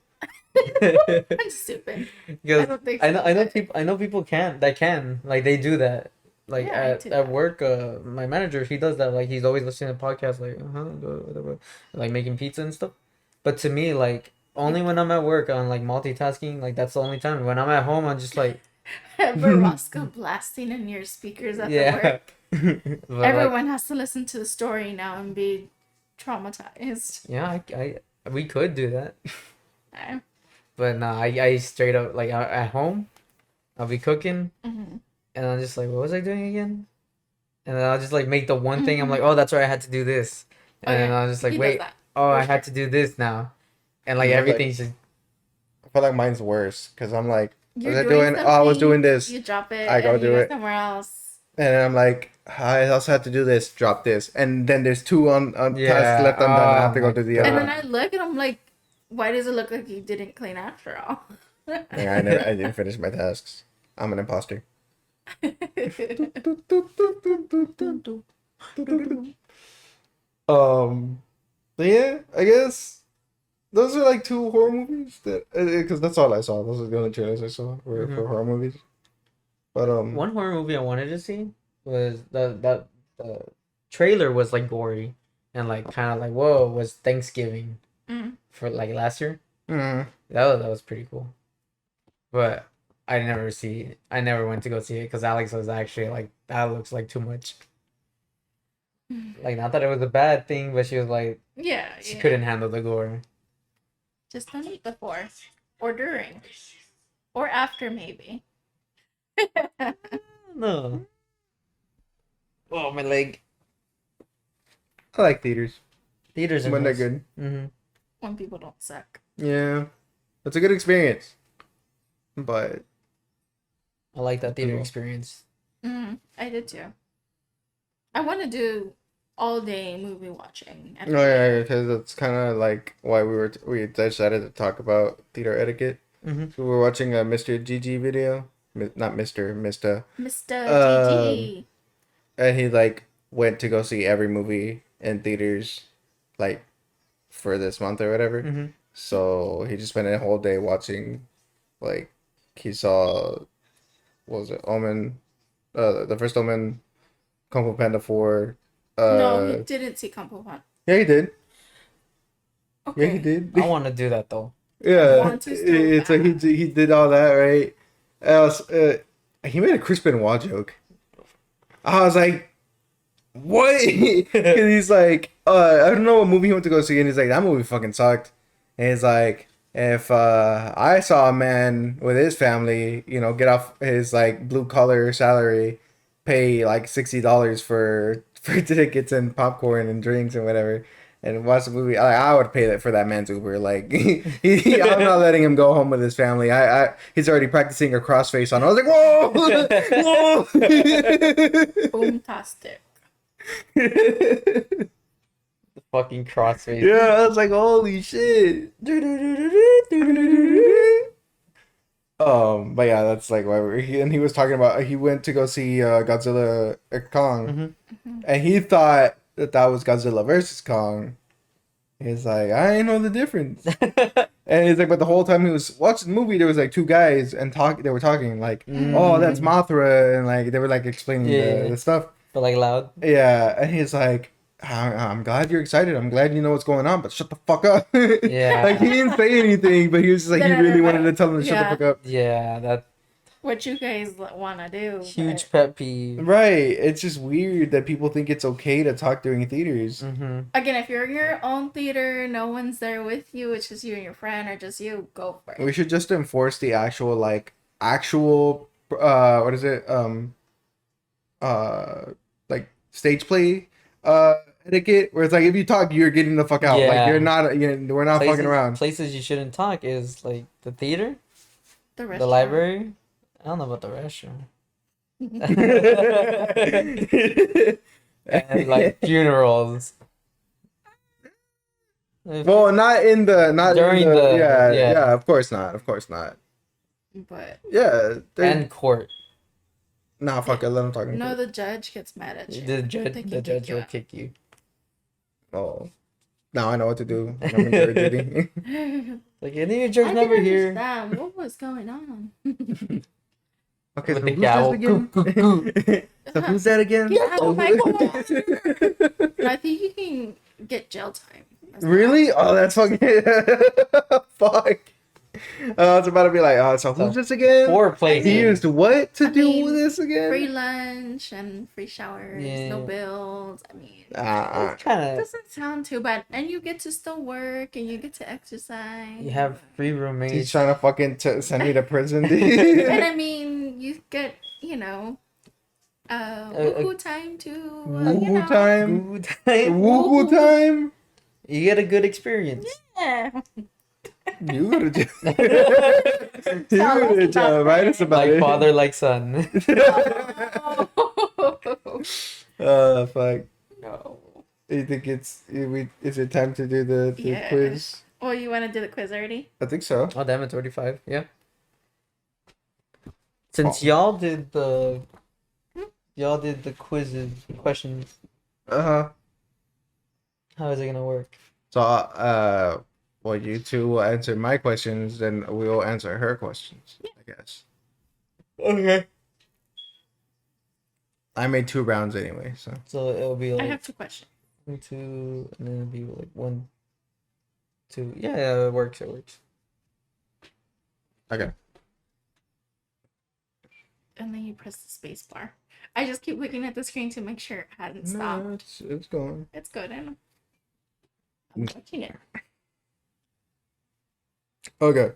I'm stupid. I Because don't think I so. know, I know people can, like, they do that. Like Yeah, I do at that. work, my manager, he does that. Like, he's always listening to podcasts, like whatever, like making pizza and stuff. But to me, like, only when I'm at work on like multitasking, like that's the only time. When I'm at home, I'm just like, Roscoe blasting in your speakers at the yeah. work. But like, Everyone has to listen to the story now and be traumatized. yeah, we could do that. Okay. But nah, I straight up, like, at home, I'll be cooking, Mm-hmm. and I'm just like, what was I doing again? And then I'll just like make the one thing. I'm like, oh, that's right, I had to do this. And then Okay. I was just like, He does wait, that, oh, for I had sure. to do this now. And like Yeah, like- everything's just I feel like mine's worse because I'm like, You're was I doing? Oh, I was something, doing this, You drop it. I go and you do go it. somewhere else. and then I'm like, I also have to do this, drop this, and then there's two on tasks Yeah, left undone. I have to oh go my do the God. And other. then I look and I'm like, why does it look like you didn't clean after all? Yeah, I didn't finish my tasks. I'm an imposter. But yeah, I guess those are like two horror movies that because that's all I saw. Those are the only trailers I saw for horror movies. But one horror movie I wanted to see was the trailer was like gory and like kind of like, whoa, was Thanksgiving for like last year. mm, That was pretty cool. But I never went to go see it because Alex was actually like, that looks like too much. Like, not that it was a bad thing, but she was like, Yeah. she yeah. couldn't handle the gore. Just don't eat before. Or during. Or after, maybe. No. Oh, my leg. I like theaters Theaters are when they're nice. good. Mm-hmm. When people don't suck. Yeah, it's a good experience. But I like that theater Cool. experience. I did too. I want to do all day movie watching. oh yeah, because that's kind of like why we decided to talk about theater etiquette. Mm-hmm. So we're watching a Mr. GG video, not Mr. Mr. Um, GG. And he like went to go see every movie in theaters, like for this month or whatever. Mm-hmm. So he just spent a whole day watching, like he saw, what was it, Omen, the first Omen, Kung Fu Panda 4. No, he didn't see Kung Fu Panda. Yeah, he did. Okay. Yeah, he did. I want to do that though. Yeah, want to so it's like bad. he did all that right. He made a Chris Benoit joke. I was like, what? Because he's like, I don't know what movie he went to go see, and he's like, that movie fucking sucked. And he's like, if I saw a man with his family, get off his like blue collar salary, pay like $60 for tickets and popcorn and drinks and whatever, and watch the movie, I would pay that for that man's Uber. Like, I'm not letting him go home with his family. He's already practicing a crossface on. I was like, whoa, whoa. Boomtastic. Fucking crossface. Yeah, I was like, holy shit. But yeah, that's like why he was talking about, he went to go see Godzilla Kong, and he thought that was Godzilla versus Kong. He's like, I ain't know the difference. And he's like, but the whole time he was watching the movie, there was like two guys and they were talking like, oh, that's Mothra, and like they were like explaining the stuff. But like loud. Yeah, and he's like, I'm glad you're excited. I'm glad you know what's going on, but shut the fuck up. Yeah. Like he didn't say anything, but he was just like, he really wanted to tell him to shut the fuck up. Yeah, that What you guys want to do. huge pet peeve. Right. It's just weird that people think it's okay to talk during theaters. Mm-hmm. Again, if you're in your own theater, no one's there with you, it's just you and your friend, or just you, go for it. We should just enforce the actual what is it? Like stage play etiquette, where it's like, if you talk, you're getting the fuck out. Yeah. Like, we're not Places, fucking around. Places you shouldn't talk is like the theater, The the library. I don't know about the restroom. And like funerals. Well, not in the During the- yeah, yeah. yeah, of course not. But Yeah, And court. nah, fuck it, let him talk. no, the judge gets mad at you. The They can judge kick you will out. kick you. Oh, now I know what to do when I'm in jury duty. Like, any your judge I never didn't here. understand what was going on. Okay, With so the who's gavel. this again? Goo, goo, So who's that again? Oh my God. I think you can get jail time. as well. Really? Oh, that's fucking fuck. I was about to be like, oh, so who's So, this again? 4 He places. used what to I do mean, with this again? Free lunch and free showers, no Yeah. bills. I mean, It's kind it of. doesn't sound too bad. And you get to still work and you get to exercise. You have free He's roommates. trying to fucking send me to prison. And dude. I mean, you get, woohoo time too. Woohoo time. Good time. Woohoo time. You get a good experience. Yeah. You go to jail. You go to jail, right? It's about Like it. father, like son. Fuck. No. You think is it time to do the Yeah. quiz? Well, you want to do the quiz already? I think so. Oh damn, it's 35. Yeah. Since y'all did the quizzes questions, Uh-huh. how is it gonna work? So well, you two will answer my questions, then we will answer her questions, I guess. Okay. I made 2 rounds anyway, so So it'll be I like have 2 questions. 1, 2, and then it'll be like 1, 2. Yeah, it works. It works. okay. And then you press the space bar. I just keep looking at the screen to make sure it hadn't stopped. No, it's going. It's good. I'm watching it. Okay.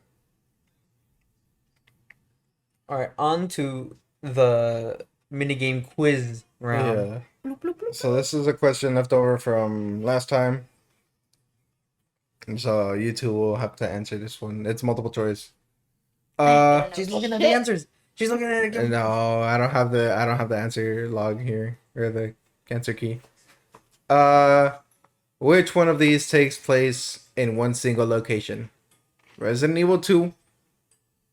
All right, on to the minigame quiz round. Yeah. Bloop, bloop, bloop. So this is a question left over from last time. And so you two will have to answer this one. It's multiple choice. She's looking at the answers. She's looking at it again. No, I don't have the answer log here or the answer key. Which one of these takes place in one single location? Resident Evil 2,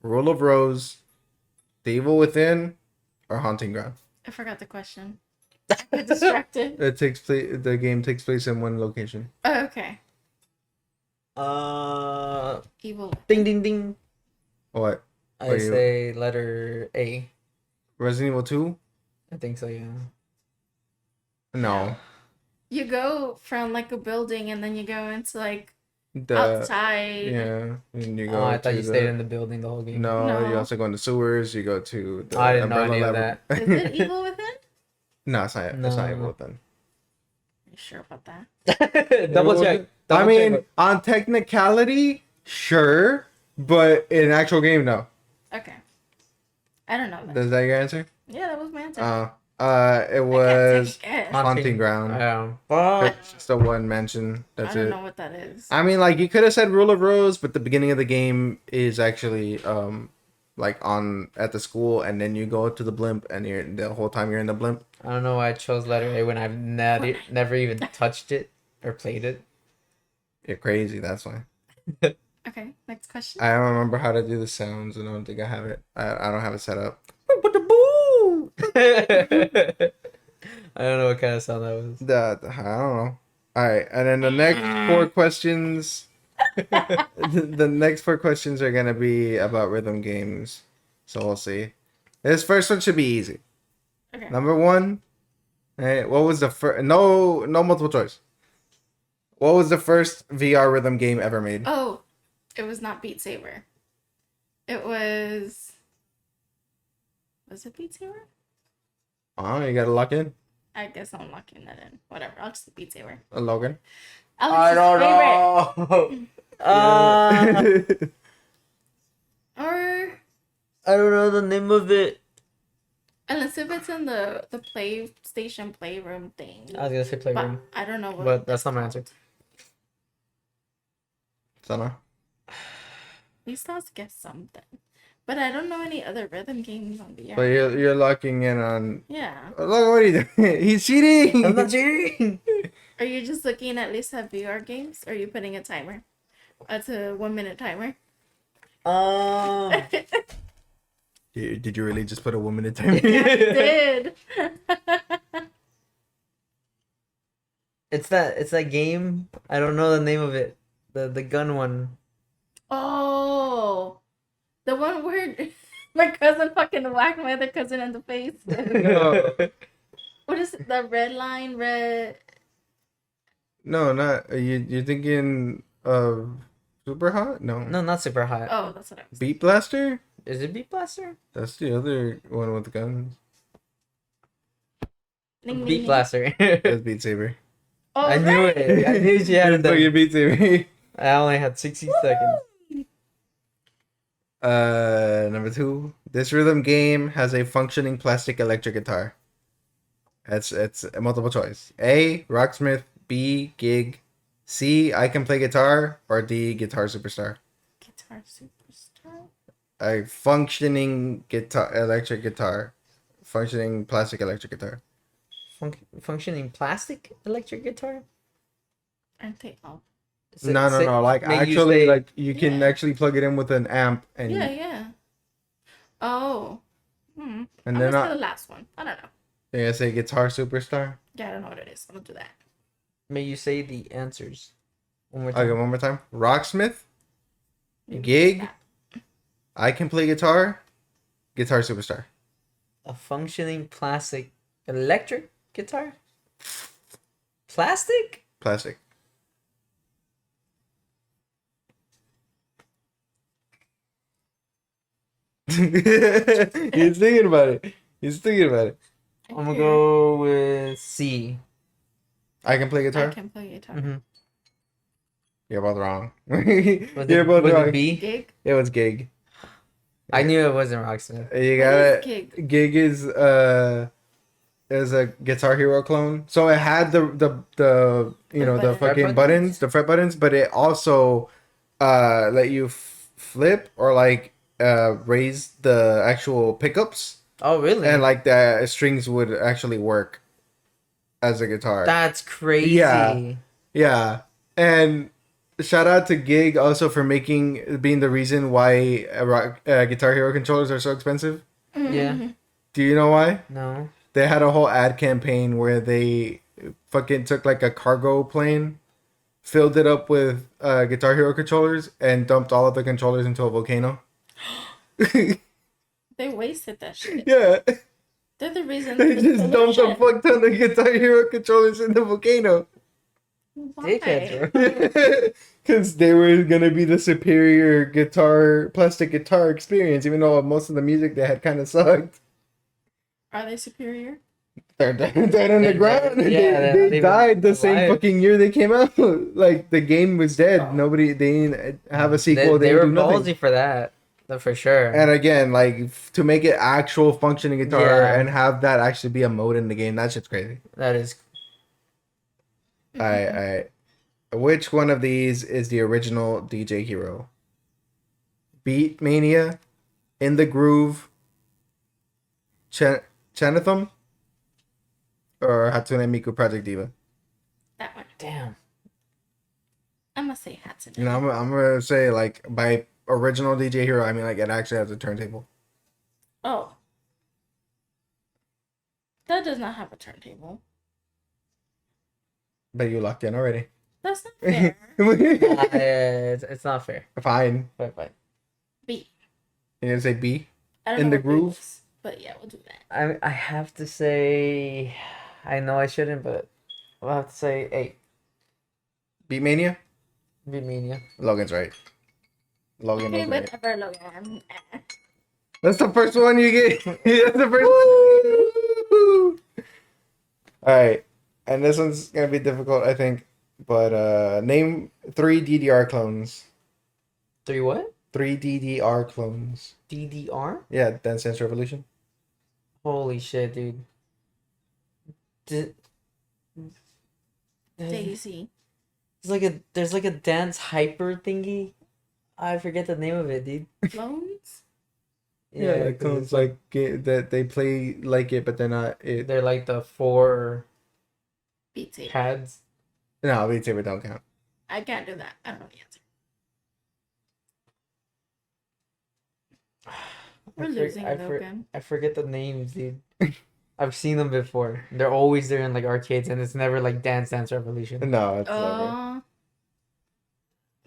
Rule of Rose, The Evil Within, or Haunting Ground? I forgot the question. I got distracted. The game takes place in one location. Oh, okay. Evil. Ding ding ding. What? I Are you- say letter A. Resident Evil 2? I think so. Yeah. No. You go from like a building and then you go into like The outside. yeah, and you go. Oh, I thought to you stayed in the building the whole game. No, you No. also go in the sewers. You go to the I didn't know umbrella any of level. Is it Evil Within? No, it's not. It's not No. Evil Within. Are you sure about that? Double check. I Double mean, check. on technicality, sure, but in actual game, no. Okay. I don't know that. Is that your answer? Yeah, that was my answer. It I can't was take it. Haunting Ground. Fuck. It's just the one mention. I That's don't it. know what that is. I mean, like you could have said Rule of Rose, but the beginning of the game is actually like on at the school, and then you go to the blimp, and you're the whole time you're in the blimp. I don't know why I chose letter A when I've never even touched it or played it. You're crazy. That's why. Okay, next question. I don't remember how to do the sounds, and I don't think I have it. I don't have it set up. I don't know what kind of sound that was. I don't know. All right, and then the next 4 questions. The next 4 questions are gonna be about rhythm games, so we'll see. This first one should be easy. Okay. Number 1. Hey, what was the first? No multiple choice. What was the first VR rhythm game ever made? Oh, it was not Beat Saber. It was. Was it Beat Saber? Oh, you gotta lock in. I guess I'm locking that in. Whatever. I'll just Beat Saber. Logan. Alex's favorite. know. Or I don't know the name of it. unless if it's in the PlayStation Playroom thing. I was gonna say But Playroom, I don't know what. but that's not my answer. Sana. At least I'll guess something. But I don't know any other rhythm games on VR. But you're locking in on. Yeah. Look, what are you doing? He's cheating. I'm not cheating. Are you just looking at least at VR games? Or are you putting a timer? That's a 1 minute timer. Did you really just put a woman in time? Did. It's that game. I don't know the name of it. The gun one. Oh, the one where my cousin fucking whacked my other cousin in the face. No. What is it? The red line? Red. No, not you're thinking of Super Hot? No. No, not super hot. Oh, that's what I was. Beat Blaster? Is it Beat Blaster? That's the other one with the guns. Ding, ding, Beat ding. Blaster. That's Beat Saber. Oh, I knew right. it. I knew she had it. It's fucking Done. Beat Saber. I only had 60 seconds. Number 2. This rhythm game has a functioning plastic electric guitar. It's a multiple choice. A. Rocksmith. B. Gig. C. I Can Play Guitar. Or D. Guitar Superstar. Guitar Superstar. A functioning electric guitar. Functioning plastic electric guitar. Functioning plastic electric guitar? Aren't they all? No. Like Make you actually, say- like you can Yeah. actually plug it in with an amp and Yeah. Oh. and I'm they're gonna say not. the last one. I don't know. You're gonna say Guitar Superstar. Yeah, I don't know what it is. I'm gonna do that. May you say the answers one more time? Okay, one more time. Rocksmith. Maybe Gig. it's that. I Can Play Guitar. Guitar Superstar. A functioning plastic electric guitar? Plastic? Plastic. He's thinking about it. He's thinking about it. I'm gonna go with C. I Can Play I Guitar. can play guitar. Mm-hmm. You're both wrong. Was You're both was wrong. it B? Gig. It was Gig. I knew it wasn't Rocksmith. You What got is it. Gig? Gig is a Guitar Hero clone. So it had the you The know the buttons. fucking Fret buttons, the fret buttons, but it also let you flip or like raise the actual pickups, Oh, really? and like the strings would actually work as a guitar. That's crazy. Yeah. Yeah, and shout out to Gig also for being the reason why Guitar Hero controllers are so expensive. Yeah. Do you know why? No. They had a whole ad campaign where they fucking took like a cargo plane, filled it up with Guitar Hero controllers, and dumped all of the controllers into a volcano. They wasted that shit. Yeah, They're the reason. they for just dumped a pollution. fuck ton of Guitar Hero controllers in the volcano. Why? Dickheads, bro. Because they were gonna be the superior plastic guitar experience, even though most of the music they had kind of sucked. Are they superior? They're dead on the They're ground. dead. Yeah, they're not They even died the same alive. fucking year they came out. Like the game was dead. Nobody, they didn't have a sequel. They They, were didn't do nothing. ballsy for that. For sure. And again, like to make it actual functioning guitar Yeah. and have that actually be a mode in the game, that shit's crazy. That is. I which one of these is the original DJ Hero? Beat Mania, In the Groove, Chanatham, or Hatsune Miku Project Diva? That one. Damn. I'm gonna say Hatsune. You know, I'm gonna say like by original DJ Hero, I mean like it actually has a turntable. Oh. That does not have a turntable. But you locked in already. That's not fair. It's not fair. Fine. But B. You gonna say B? I don't In know the what B groove? is, but yeah, we'll do that. I have to say. I know I shouldn't, but I'll have to say 8. Beat Mania? Beat Mania. Logan's right. Logan Okay, was right. whatever, Logan. That's the first one you get. That's the first one. Alright. And this one's gonna be difficult, I think. But name 3 DDR clones. 3 what? 3 DDR clones. DDR? Yeah, Dance Dance Revolution. Holy shit, dude. Daisy. There's like a dance hyper thingy. I forget the name of it, dude. Clones? Yeah, 'cause clones it's like that they play like it, but they're not it. they're like the 4 Beat Saber. pads. No, Beat Saber don't count. I can't do that. I don't know the answer. We're losing, Logan. I forget the names, dude. I've seen them before. They're always there in like arcades, and it's never like Dance Dance Revolution. No, it's never.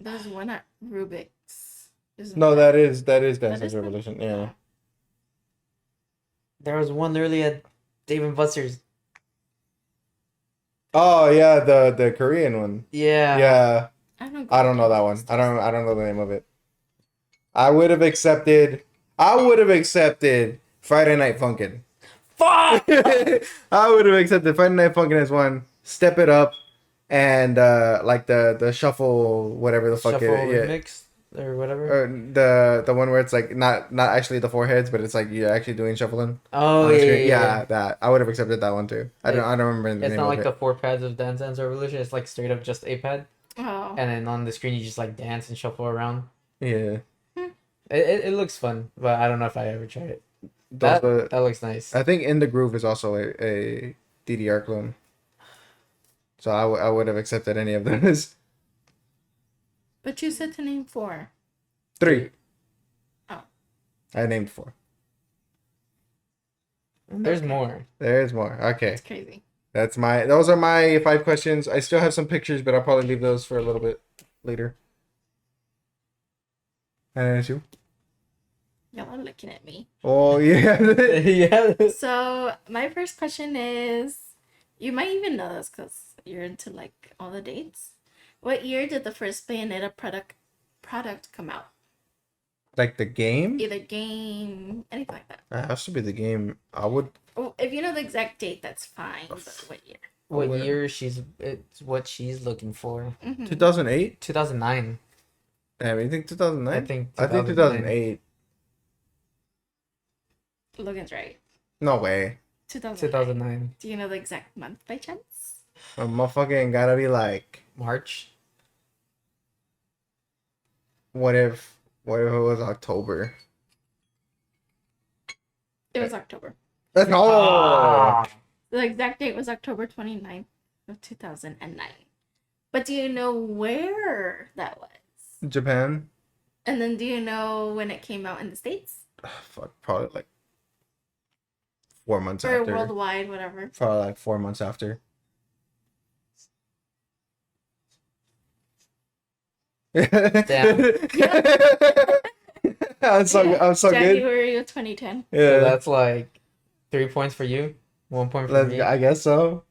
There's one at Rubik's. No, that is Dance That Dance is one? Revolution. Yeah. There was one early at Dave and Buster's. Oh yeah, the Korean one. Yeah. Yeah. I don't know that one. I don't know the name of it. I would have accepted Friday Night Funkin'. Fuck! I would have accepted Friday Night Funkin' as one. Step It Up and like the shuffle whatever the fuck Shuffle it yeah. Remix or whatever. Or the one where it's like not actually the four heads, but it's like you're actually doing shuffling. Oh on the yeah, screen. yeah. That I would have accepted that one too. I don't remember the It's name not of like it. the 4 pads of Dance Dance Revolution. It's like straight up just a pad, Oh. and then on the screen you just like dance and shuffle around. Yeah. It looks fun, but I don't know if I ever tried it. Those That looks nice. I think In the Groove is also a DDR clone. So I would have accepted any of those. But you said to name 4. 3. Oh. I named 4. There's Okay. more. There's more. Okay. It's crazy. Those are my 5 questions. I still have some pictures, but I'll probably leave those for a little bit later. And you? Y'all are looking at me. Oh yeah. Yeah. So my first question is, you might even know this because you're into like all the dates. What year did the first Bayonetta product come out? Like the game? Either game, anything like that. That has to be the game. I would. Well, if you know the exact date, that's fine. But what year? What year it's what she's looking for. 2008. 2009. Damn, you think 2009? I think 2008. Logan's right. No way. 2009. Do you know the exact month by chance? A motherfucking gotta be like. March. What if it was October? It was October. That's all. The exact date was October 29th of 2009. But do you know where that was? Japan. And then do you know when it came out in the States? Fuck, probably like 4 months Or after. worldwide, whatever. Probably like 4 months after. Damn. I'm so good. January of 2010. So Yeah, that's like 3 points for you, 1 point for me. I guess so.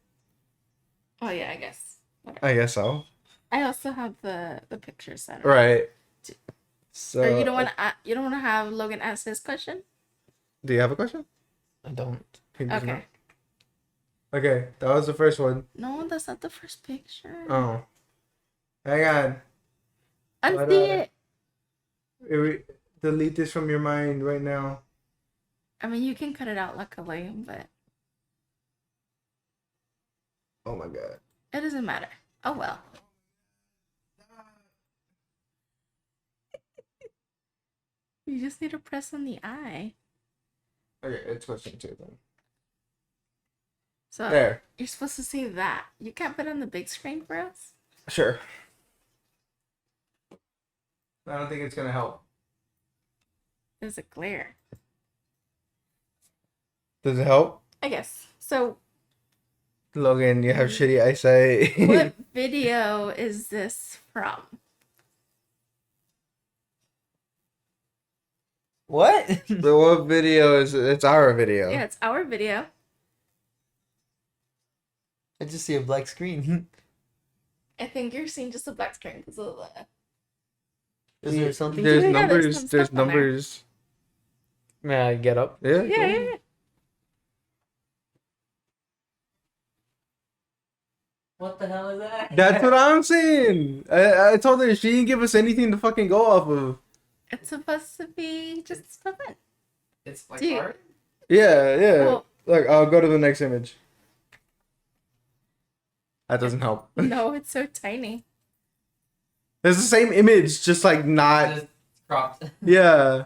Oh yeah, I guess. Whatever. I guess so. I also have the pictures set up. Right. So. Or you don't want to have Logan ask his question? Do you have a question? I don't. Can you just Okay. not? Okay, that was the first one. No, that's not the first picture. Oh. Hang on. Unsee it. Delete this from your mind right now. I mean, you can cut it out, luckily, but Oh my god. it doesn't matter. Oh well. You just need to press on the eye. Okay, it's question 2 then. So There. you're supposed to see that. You can't put it on the big screen for us? Sure. I don't think it's gonna help. There's a glare. Does it help? I guess. So Logan, you have shitty eyesight. what video is this from? What? So what video is it? It's our video. Yeah, it's our video. I just see a black screen. I think you're seeing just a black screen because of the... Is there something? There's Yeah, there's numbers. some There's stuff on there. numbers. May I get up? Yeah. Yeah, cool. yeah. What the hell is that? That's what I'm saying. I told her she didn't give us anything to fucking go off of. It's supposed to be just for fun. It's like Dude. art. Yeah, yeah. Well- Look, I'll go to the next image. That doesn't help. No, it's so tiny. It's the same image, just like not. Just cropped. Yeah,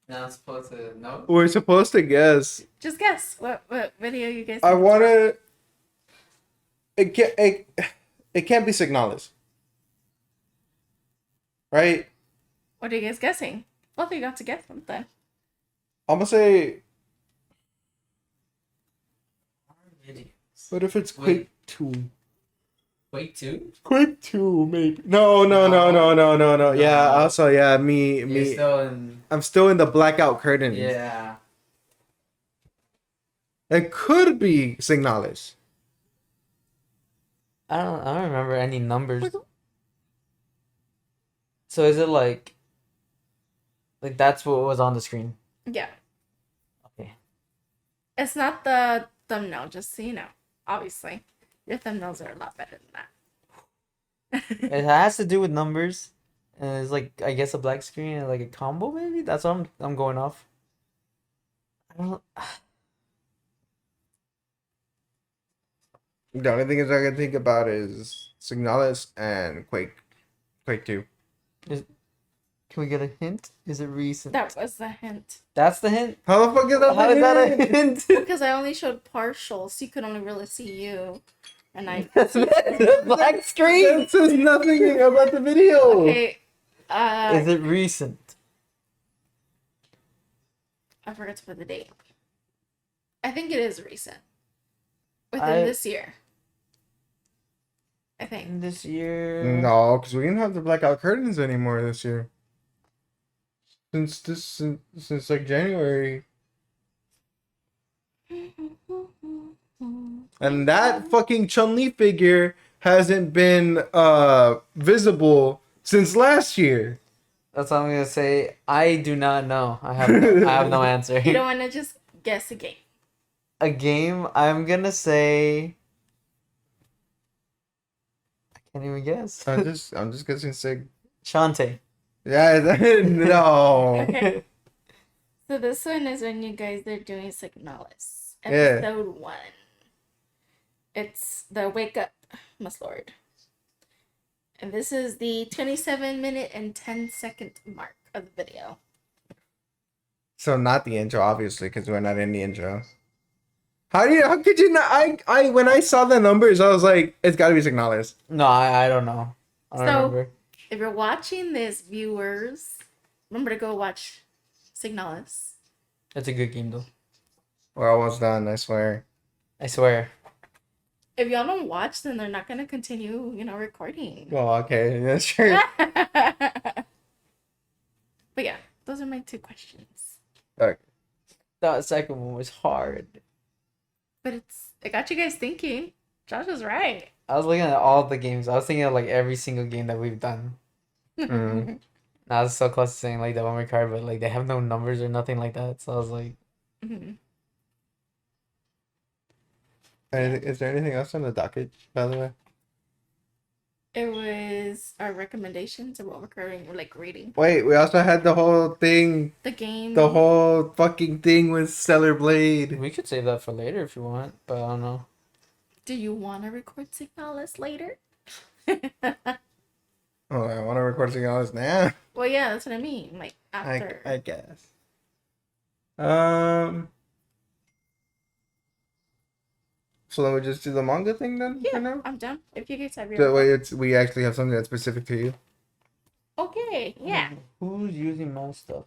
Now I'm supposed to know. we're supposed to guess. Just guess what video you guys I think. wanna. it can't be Signalis, right? What are you guys guessing? Both of you got to guess something. I'm gonna say. What if it's Quake 2? Quake 2? Quake 2, maybe. No. Yeah, also, yeah, me. I'm still in the blackout curtains. Yeah. It could be Signalis. I don't remember any numbers. So is it like that's what was on the screen? Yeah. Okay. It's not the thumbnail, just so you know. Obviously. Your thumbnails are a lot better than that. It has to do with numbers. And it's like I guess a black screen and like a combo maybe? That's what I'm going off. I don't The only thing is I can think about is Signalis and Quake 2. Can we get a hint? Is it recent? That was the hint. That's the hint? How the fuck is that? How is that a hint? Because I only showed partial, so you could only really see you. And I. The black screen. That says nothing about the video. Okay. Is it recent? I forgot to put the date. I think it is recent. Within this year. I think. This year. No, because we didn't have the blackout curtains anymore this year. Since like January. And that fucking Chun-Li figure hasn't been visible since last year. That's what I'm gonna say. I do not know. I have no answer. You don't want to just guess a game. A game. I'm gonna say. I can't even guess. I'm just guessing Sig. Shantae. Yeah, no. Okay. So this one is when you guys are doing Signalis. Yeah. Episode 1. It's the Wake Up, Must Lord. And this is the 27-minute and 10-second mark of the video. So not the intro, obviously, because we're not in the intro. How could you not? I when I saw the numbers, I was like, it's got to be Signalis. No, I don't know. I don't remember. If you're watching this, viewers, remember to go watch Signalis. It's a good game though. We're almost done, I swear. I swear. If y'all don't watch, then they're not gonna continue, recording. Well, okay, that's true. But yeah, those are my 2 questions. Okay. That second one was hard. But it got you guys thinking. Josh was right. I was looking at all the games. I was thinking of like every single game that we've done. Mm. I was so close to saying like the memory card, but like they have no numbers or nothing like that. So I was like, Mhm. Is there anything else on the docket, by the way? It was our recommendations of what we're currently reading. Wait, we also had the whole thing. The game. The whole fucking thing with Stellar Blade. we could save that for later if you want, but I don't know. Do you want to record Signalis later? Oh, I want to record something else now. Well, yeah, that's what I mean. Like after. I guess. So then we just do the manga thing then for Yeah, now? I'm done. If you guys have your. That way we actually have something that's specific to you. Okay, yeah. Who's using my stuff?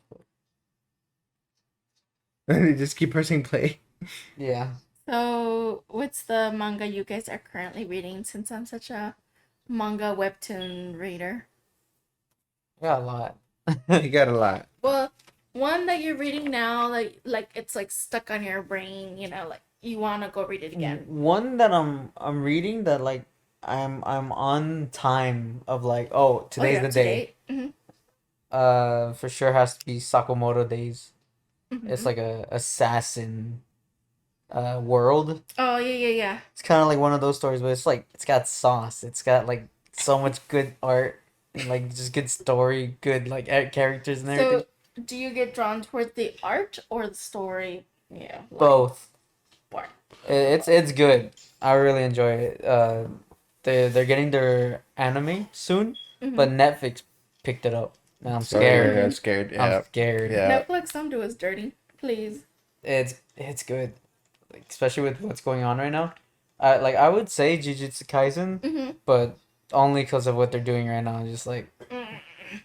And you just keep pressing play. Yeah. So, what's the manga you guys are currently reading? Since I'm such a manga webtoon reader. I got a lot. You got a lot. Well, one that you're reading now, like it's like stuck on your brain. Like you want to go read it again. One that I'm reading that like I'm on time of like, oh, today's the day. Mm-hmm. For sure has to be Sakamoto Days. Mm-hmm. It's like a assassin world. Oh yeah. It's kind of like one of those stories, but it's got sauce. It's got like so much good art, and, like just good story, good like characters and everything. So, do you get drawn towards the art or the story? Yeah. Both. Boring. It's good. I really enjoy it. They're getting their anime soon, Mm-hmm. but Netflix picked it up. And I'm So, scared. yeah, I'm scared. Yeah. I'm scared. Yeah. Netflix, don't do us dirty, please. It's good, like, especially with what's going on right now. I would say Jujutsu Kaisen, Mm-hmm. but only because of what they're doing right now. Just like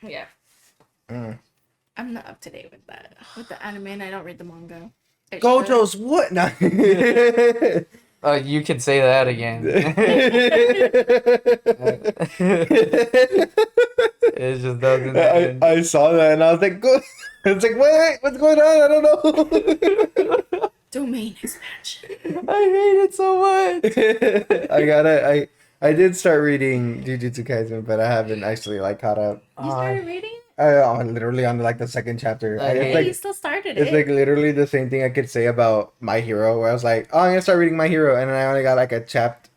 Yeah. Mm. I'm not up to date with that. With the anime, and I don't read the manga. I should. Gojo's what? Nah. you can say that again. It just doesn't happen. I saw that and I was like, "Go!" It's like, wait, what's going on? I don't know. Domain expansion. I hate it so much. I did start reading Jujutsu Kaisen, but I haven't actually like caught up. You started reading? I'm literally on like the second chapter. I hate It's Yeah, you like still started it's it. like literally the same thing I could say about My Hero, where I was like, oh, I'm gonna start reading My Hero, and then I only got like a chapter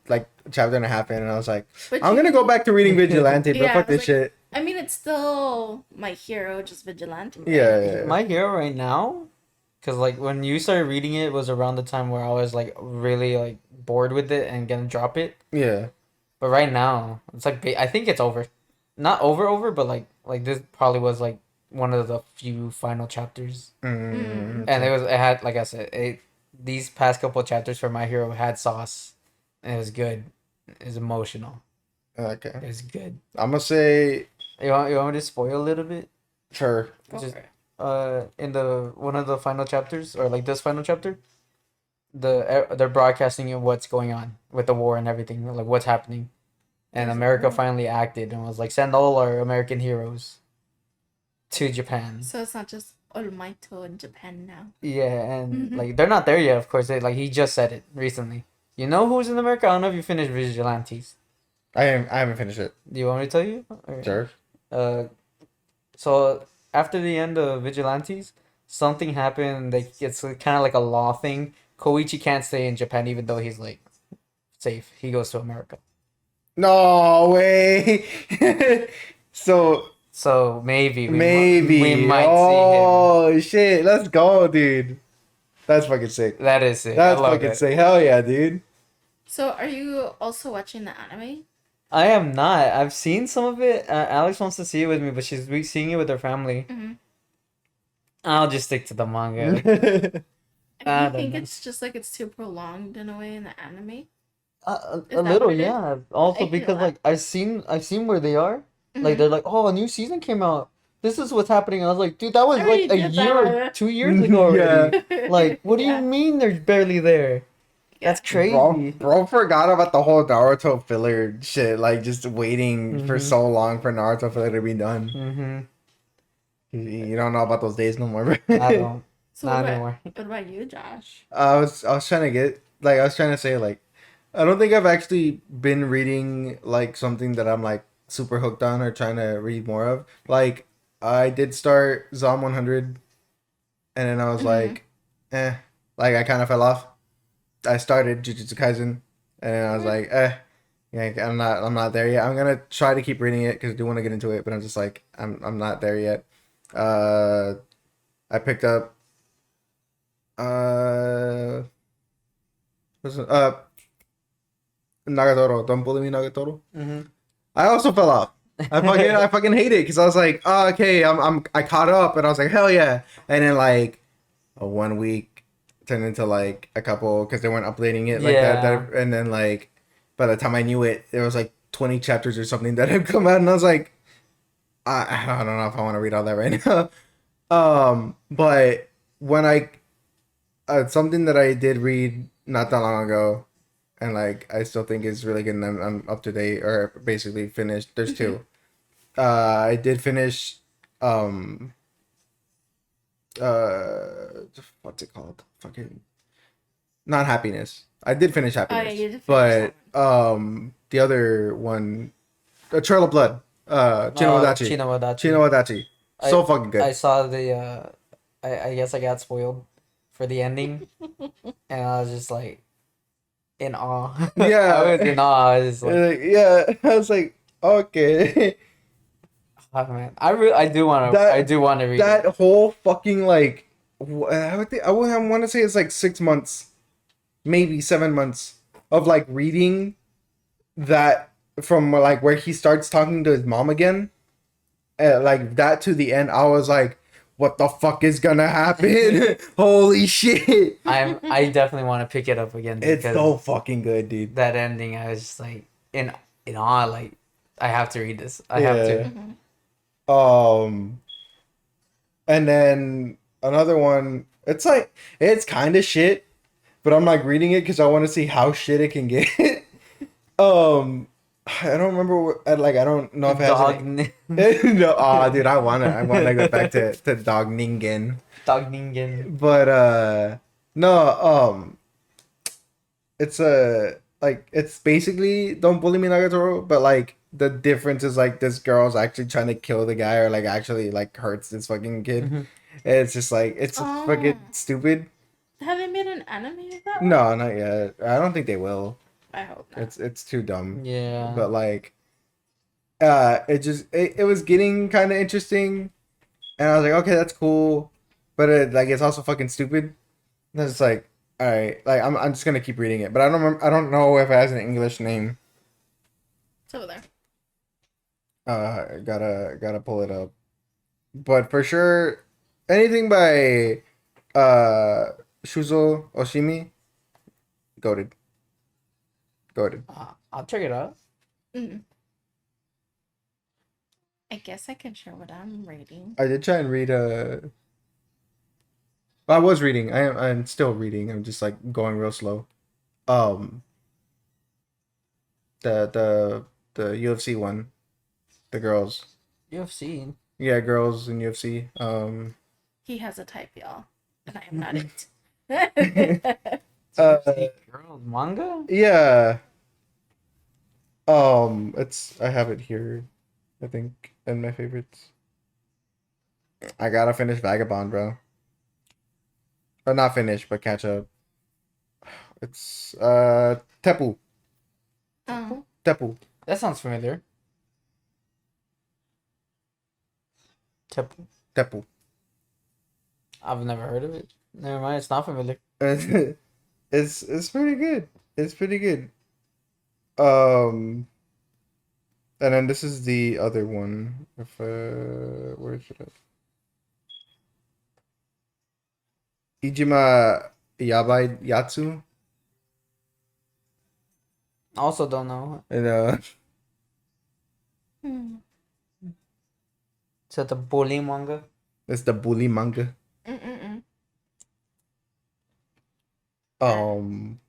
and a half in, and I was like, But I'm you- gonna go back to reading Vigilante, but Yeah, fuck I was this shit. I mean, it's still My Hero, just Vigilante. Right? Yeah. My Hero right now, because like when you started reading it was around the time where I was like really like bored with it and gonna drop it. Yeah. But right now, it's like I think it's over. Not over, but like this probably was like one of the few final chapters. Mm. And it had, like I said, these past couple chapters for My Hero had sauce. And it was good. It was emotional. Okay. It was good. I'm gonna say You want me to spoil a little bit? sure. Go Just- for it. In the one of the final chapters, or like this final chapter, they're broadcasting what's going on with the war and everything, like what's happening. And There's a America war. finally acted and was like, send all our American heroes to Japan. So it's not just Olmaito in Japan now. Yeah, and Mhm. like they're not there yet, of course. He just said it recently. You know who's in America? I don't know if you finished Vigilantes. I haven't finished it. Do you want me to tell you? Or- Sure. So after the end of Vigilantes, something happened. Like it's kind of like a law thing. Koichi can't stay in Japan even though he's like safe. He goes to America. No way. So So maybe maybe we might oh shit, let's go, dude. That's fucking sick. see him. That is it. That's I love fucking it. sick. Hell yeah, dude. So are you also watching the anime? I am not. I've seen some of it. Alex wants to see it with me, but she's seeing it with her family. Mm-hmm. I'll just stick to the manga. I mean, I you don't think know. it's just like it's too prolonged in a way in the anime? A Is that little, what it is? yeah. Also I feel because that. like I've seen where they are. Like Mhm. they're like, oh, a new season came out. This is what's happening. I was like, dude, that was I already like a did year or that. 2 years ago already. Yeah. Like, what do Yeah. you mean they're barely there? That's crazy. Bro forgot about the whole Naruto filler shit. Like just waiting for Mhm. so long for Naruto filler to be done. Mm-hmm. You don't know about those days no more, bro. I don't. So Not what anymore. about you, Josh? I was trying to get like I was trying to say like I don't think I've actually been reading like something that I'm like super hooked on or trying to read more of. Like I did start Zom 100 and then I was Mhm. like like I kind of fell off. I started Jujutsu Kaisen and then I was like yeah, I'm not there yet. I'm going to try to keep reading it cuz I do want to get into it, but I'm just like I'm not there yet. I picked up what's it? Nagatoro. Don't bully me, Nagatoro. Mm-hmm. I also fell off. I fucking hate it because I was like, oh, okay, I caught up, and I was like, hell yeah, and then like a 1 week turned into like a couple because they weren't updating it like that, and then like by the time I knew it, there was like 20 chapters or something that had come out, and I was like, I don't know if I want to read all that right now. But when something that I did read not that long ago, and like I still think is really good, and I'm up to date or basically finished. There's two. I did finish. What's it called? Fucking. Not happiness. I did finish happiness, yeah, you did finish but that the other one, the Trail of Blood. Chinowadachi. Chinowadachi. So fucking good. I saw the. I guess I got spoiled for the ending, and I was just like in awe. Yeah. I was in awe. I was like, Yeah, I was like, okay. oh, man, I do want to. That- I do want to read That it. whole fucking like, I want to say it's like 6 months, maybe 7 months of like reading that from like where he starts talking to his mom again, like that to the end. I was like, what the fuck is gonna happen? Holy shit! I definitely want to pick it up again It's because so fucking good, dude. that ending, I was just like in awe. Like, I have to read this. I have Yeah. to. And then another one. It's like it's kind of shit, but I'm like reading it because I want to see how shit it can get. um, I don't remember what. I don't know if it has Dog, any. No, dude, I wanna go back to Dog Ningen. dog ningen. But no, it's it's basically Don't Bully Me Nagatoro, but like the difference is like this girl's actually trying to kill the guy or like actually like hurts this fucking kid. Mhm. And it's just like it's fucking Oh. stupid. Have they made an anime of that one? No, not yet. I don't think they will. I hope not. It's too dumb. Yeah. But like it was getting kind of interesting, and I was like, okay, that's cool, but it's also fucking stupid. And it's like, all right, like I'm just gonna keep reading it, but I don't know if it has an English name. It's over there. Gotta pull it up, but for sure, anything by Shuzo Oshimi, goated, goated. I'll check it out. Mm. I guess I can share what I'm reading. I did try and read I was reading. I'm still reading. I'm just like going real slow. Um, the UFC one, the girls. UFC. Yeah, girls in UFC. He has a type, y'all, and I am not it. UFC girl manga. Yeah. I have it here, I think, in my favorites. I gotta finish Vagabond, bro. Or not finish, but catch up. It's Tepu. Oh. Tepu. That sounds familiar. Tepu. Tepu. I've never heard of it. Never mind, it's not familiar. It's pretty good. It's pretty good. Um, and then this is the other one. If where is it? Ijima Yabai Yatsu. Also don't know. And Hmm. Is that the bully manga? it's the bully manga. Mm-mm-mm. Um.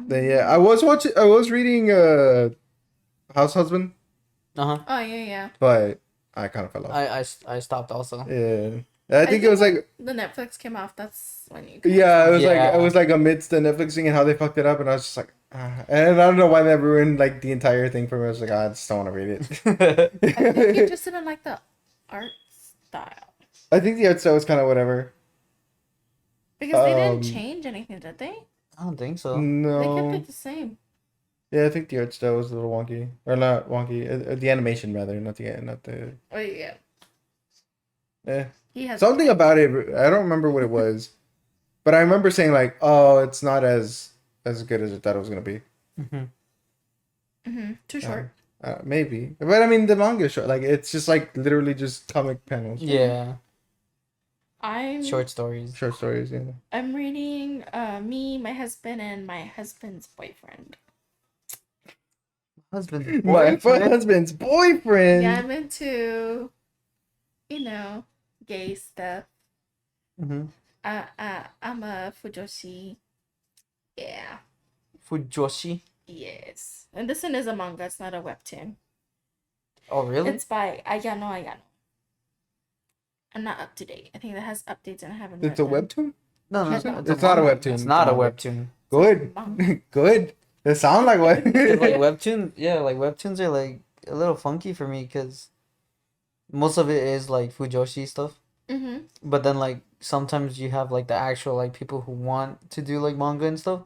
Then yeah, I was reading House Husband, Uh-huh. Oh yeah, yeah. but I kind of fell off. I stopped also. Yeah, I think it was like the Netflix came off. That's when you. yeah, it was Yeah. like amidst the Netflix thing and how they fucked it up, and I was just like, and I don't know why that ruined like the entire thing for me. I was like, I just don't want to read I think you it. just didn't like the art style I think the art style was kind of whatever. because they didn't Um, change anything, did they? I don't think so. They kept No, it the same. yeah, I think the art style was a little wonky, or not wonky. The animation rather, not the. Oh yeah. Eh. He has Something about it, I don't remember what it was, but I remember saying like, "Oh, it's not as good as I thought it was gonna be." Mm-hmm. Too short. Maybe, but I mean, the manga is short. Like, it's just like literally just comic panels, Yeah. I'm Short stories. short stories. Yeah. I'm reading Me, My Husband, and My Husband's Boyfriend. Husband. My boyfriend. husband's boyfriend. Yeah, I'm into, gay stuff. Mm-hmm. I'm a Fujoshi. Yeah. Fujoshi. Yes. And this one is a manga. It's not a webtoon. Oh really? It's by Ayano. I'm not up to date. I think that has updates and I haven't It's a read them. webtoon. No, It's no, not- It's not a manga. webtoon. It's not a It's a manga. webtoon. Good, Manga. good. It sound like what? It's like webtoon, yeah, like webtoons are like a little funky for me because most of it is like Fujoshi stuff. Mm-hmm. But then like sometimes you have like the actual like people who want to do like manga and stuff.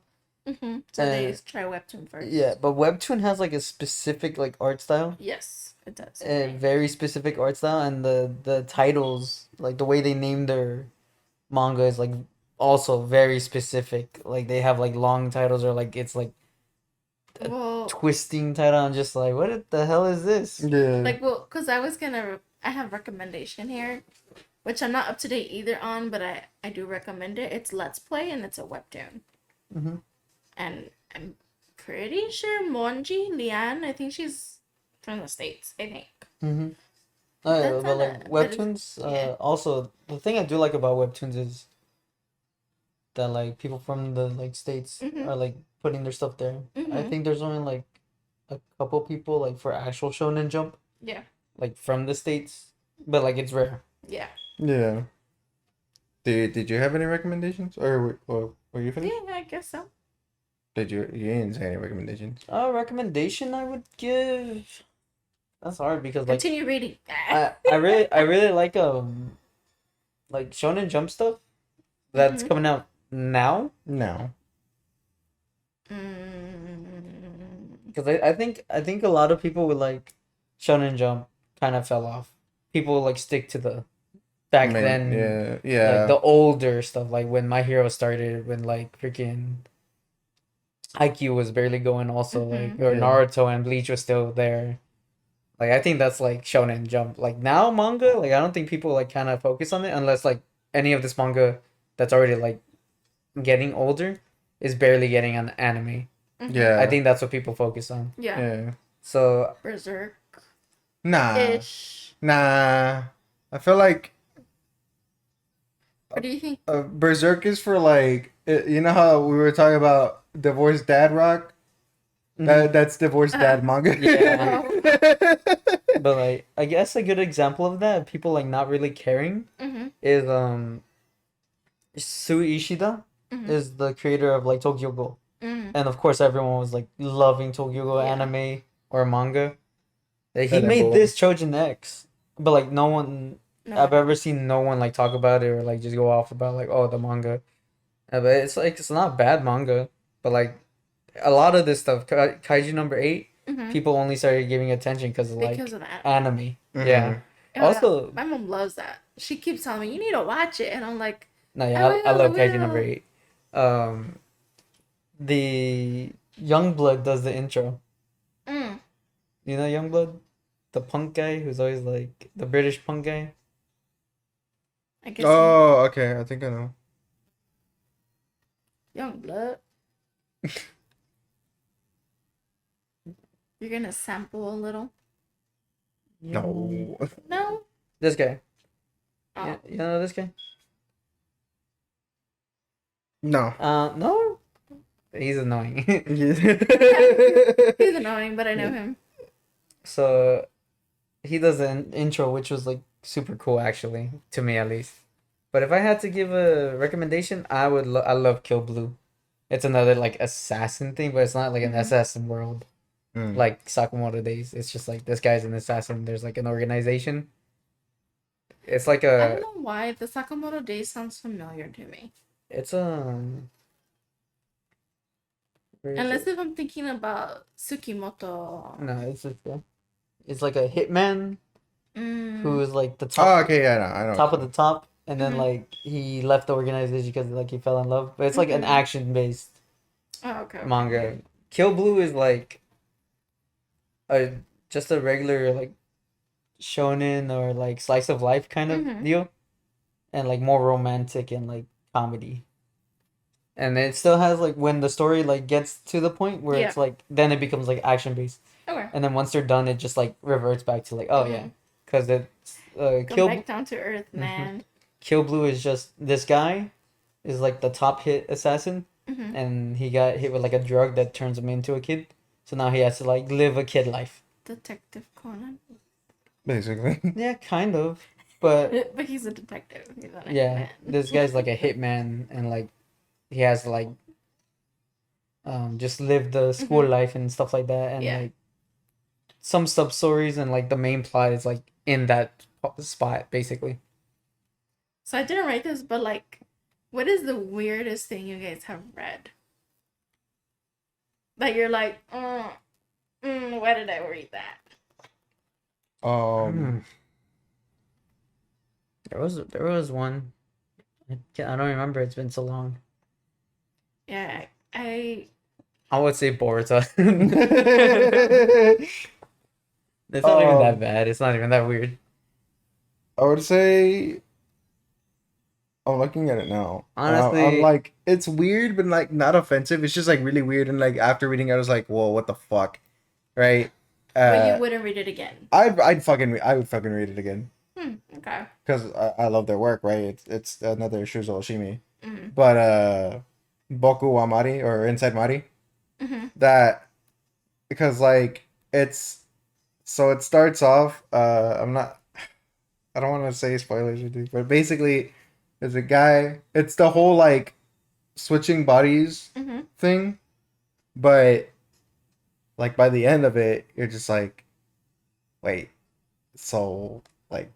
Mm-hmm. So they Uh, just try webtoon first. Yeah, but webtoon has like a specific like art style, Yes, it does. a very specific art style, and the titles, like the way they name their manga is like also very specific. Like they have like long titles or like it's like Well, twisting title. I'm just like, what the hell is this? Yeah. because I was gonna I have recommendation here, which I'm not up to date either on, but I do recommend it. It's Let's Play and it's a webtoon. Mm-hmm. And I'm pretty sure Monji Lian, I think she's from the States, I think. Mm-hmm. Oh, yeah, That's but on like a- but webtoons, yeah. also the thing I do like about webtoons is that like people from the like states Mhm. are like putting their stuff there. I Mhm. think there's only like a couple people like for actual Shonen Jump Yeah. like from the states, but like it's rare. Yeah. Yeah. Did you have any recommendations, or were you finished? Yeah, I guess so. Did you didn't say any recommendations? Recommendation I would give. That's hard because like Continue reading. I really like Shonen Jump stuff that's Mhm. coming out now. No. Because I think a lot a lot of people with like Shonen Jump kind of fell off. People like stick to the back then Yeah, like yeah. the older stuff, like when My Hero started, when like freaking IQ was barely going, also like or Yeah. Naruto and Bleach was still there. Like I think that's like Shonen Jump. Like now manga, like I don't think people like kind of focus on it unless like any of this manga that's already like getting older is barely getting an anime. Yeah. I think that's what people focus on. Yeah. Yeah. So Berserk Nah. ish. Nah. I feel like What do you think? Berserk is for like you know how we were talking about divorced dad rock. That's divorced dad manga. Yeah. But like I guess a good example of that, people like not really caring, Mhm. is Sue Ishida Mhm. is the creator of like Tokyo Ghoul. Mhm. And of course everyone was like loving Tokyo Ghoul Yeah. anime or manga. Like, he And then made boom. this Trojan X. But like no one No. I've ever seen no one like talk about it or like just go off about like, oh, the manga. But it's like it's not bad manga, but like a lot of this stuff, Kaiju number 8, Mhm. people only started giving attention because of like Because of that. anime. Mhm. Yeah. Yeah, Also, my mom loves that. She keeps telling me you need to watch it, and I'm like, no, yeah, I will, love I Kaiju number will. 8. The Youngblood does the intro. Mm. You know Youngblood, the punk guy who's always like the British punk guy. I guess Oh, okay. I think I know. young blood. You're gonna sample a little. No. No. This guy. Oh. Yeah, you know this guy? No. No. He's annoying. He's annoying, but I know him. So he does an intro, which was like super cool, actually, to me at least. But if I had to give a recommendation, I would I love Kill Blue. It's another like assassin thing, but it's not like an Mhm. assassin world Mm. like Sakamoto Days. It's just like this guy's an assassin. There's like an organization. It's like I don't a know why the Sakamoto Days sounds familiar to me. it's where is Unless it? if I'm thinking about Tsukimoto. No, it's like a hitman Mm. who is like the Oh, top okay. Yeah, I know. top of the top, and then Mhm. like he left the organization because like he fell in love. But it's like an Mhm. action based Oh, okay. manga. Kill Blue is like a just a regular like shonen or like slice of life kind of Mhm. deal, and like more romantic and like comedy. And it still has like when the story like gets to the point where it's like then it becomes like action based, Okay. and then once they're done, it just like reverts back to like oh yeah, because it's Go back down to earth, man. Kill Blue is just this guy is like the top hit assassin, Mhm. and he got hit with like a drug that turns him into a kid. So now he has to like live a kid life. Detective Conan. Basically. Yeah, kind of. But But he's a detective. He's not a yeah, hitman. this guy's like a hitman, and like he has to like just live the school Mhm. life and stuff like that, and Yeah. like some sub stories, and like the main plot is like in that spot basically. So I didn't write this, but like, what is the weirdest thing you guys have read? That you're like, why did I read that? Um. There was one. I don't remember. It's been so long. Yeah, I I would say Boruto. It's not even that bad. It's not even that weird. I would say I'm looking at it now. I'm Honestly, like, it's weird, but like not offensive. It's just like really weird, and like after reading it, I was like, whoa, what the fuck, right? But you Uh, wouldn't read it again. I would fucking read it again Okay. because I love their work, right? It's another Shuzo Oshimi, Mm-hmm. but Boku wa Mari or Inside Mari, Mm-hmm. that because like it's so it starts off. I'm not. I don't want to say spoilers or anything, but basically, there's a guy. It's the whole like switching bodies Mm-hmm. thing, but like by the end of it, you're just like, wait, so like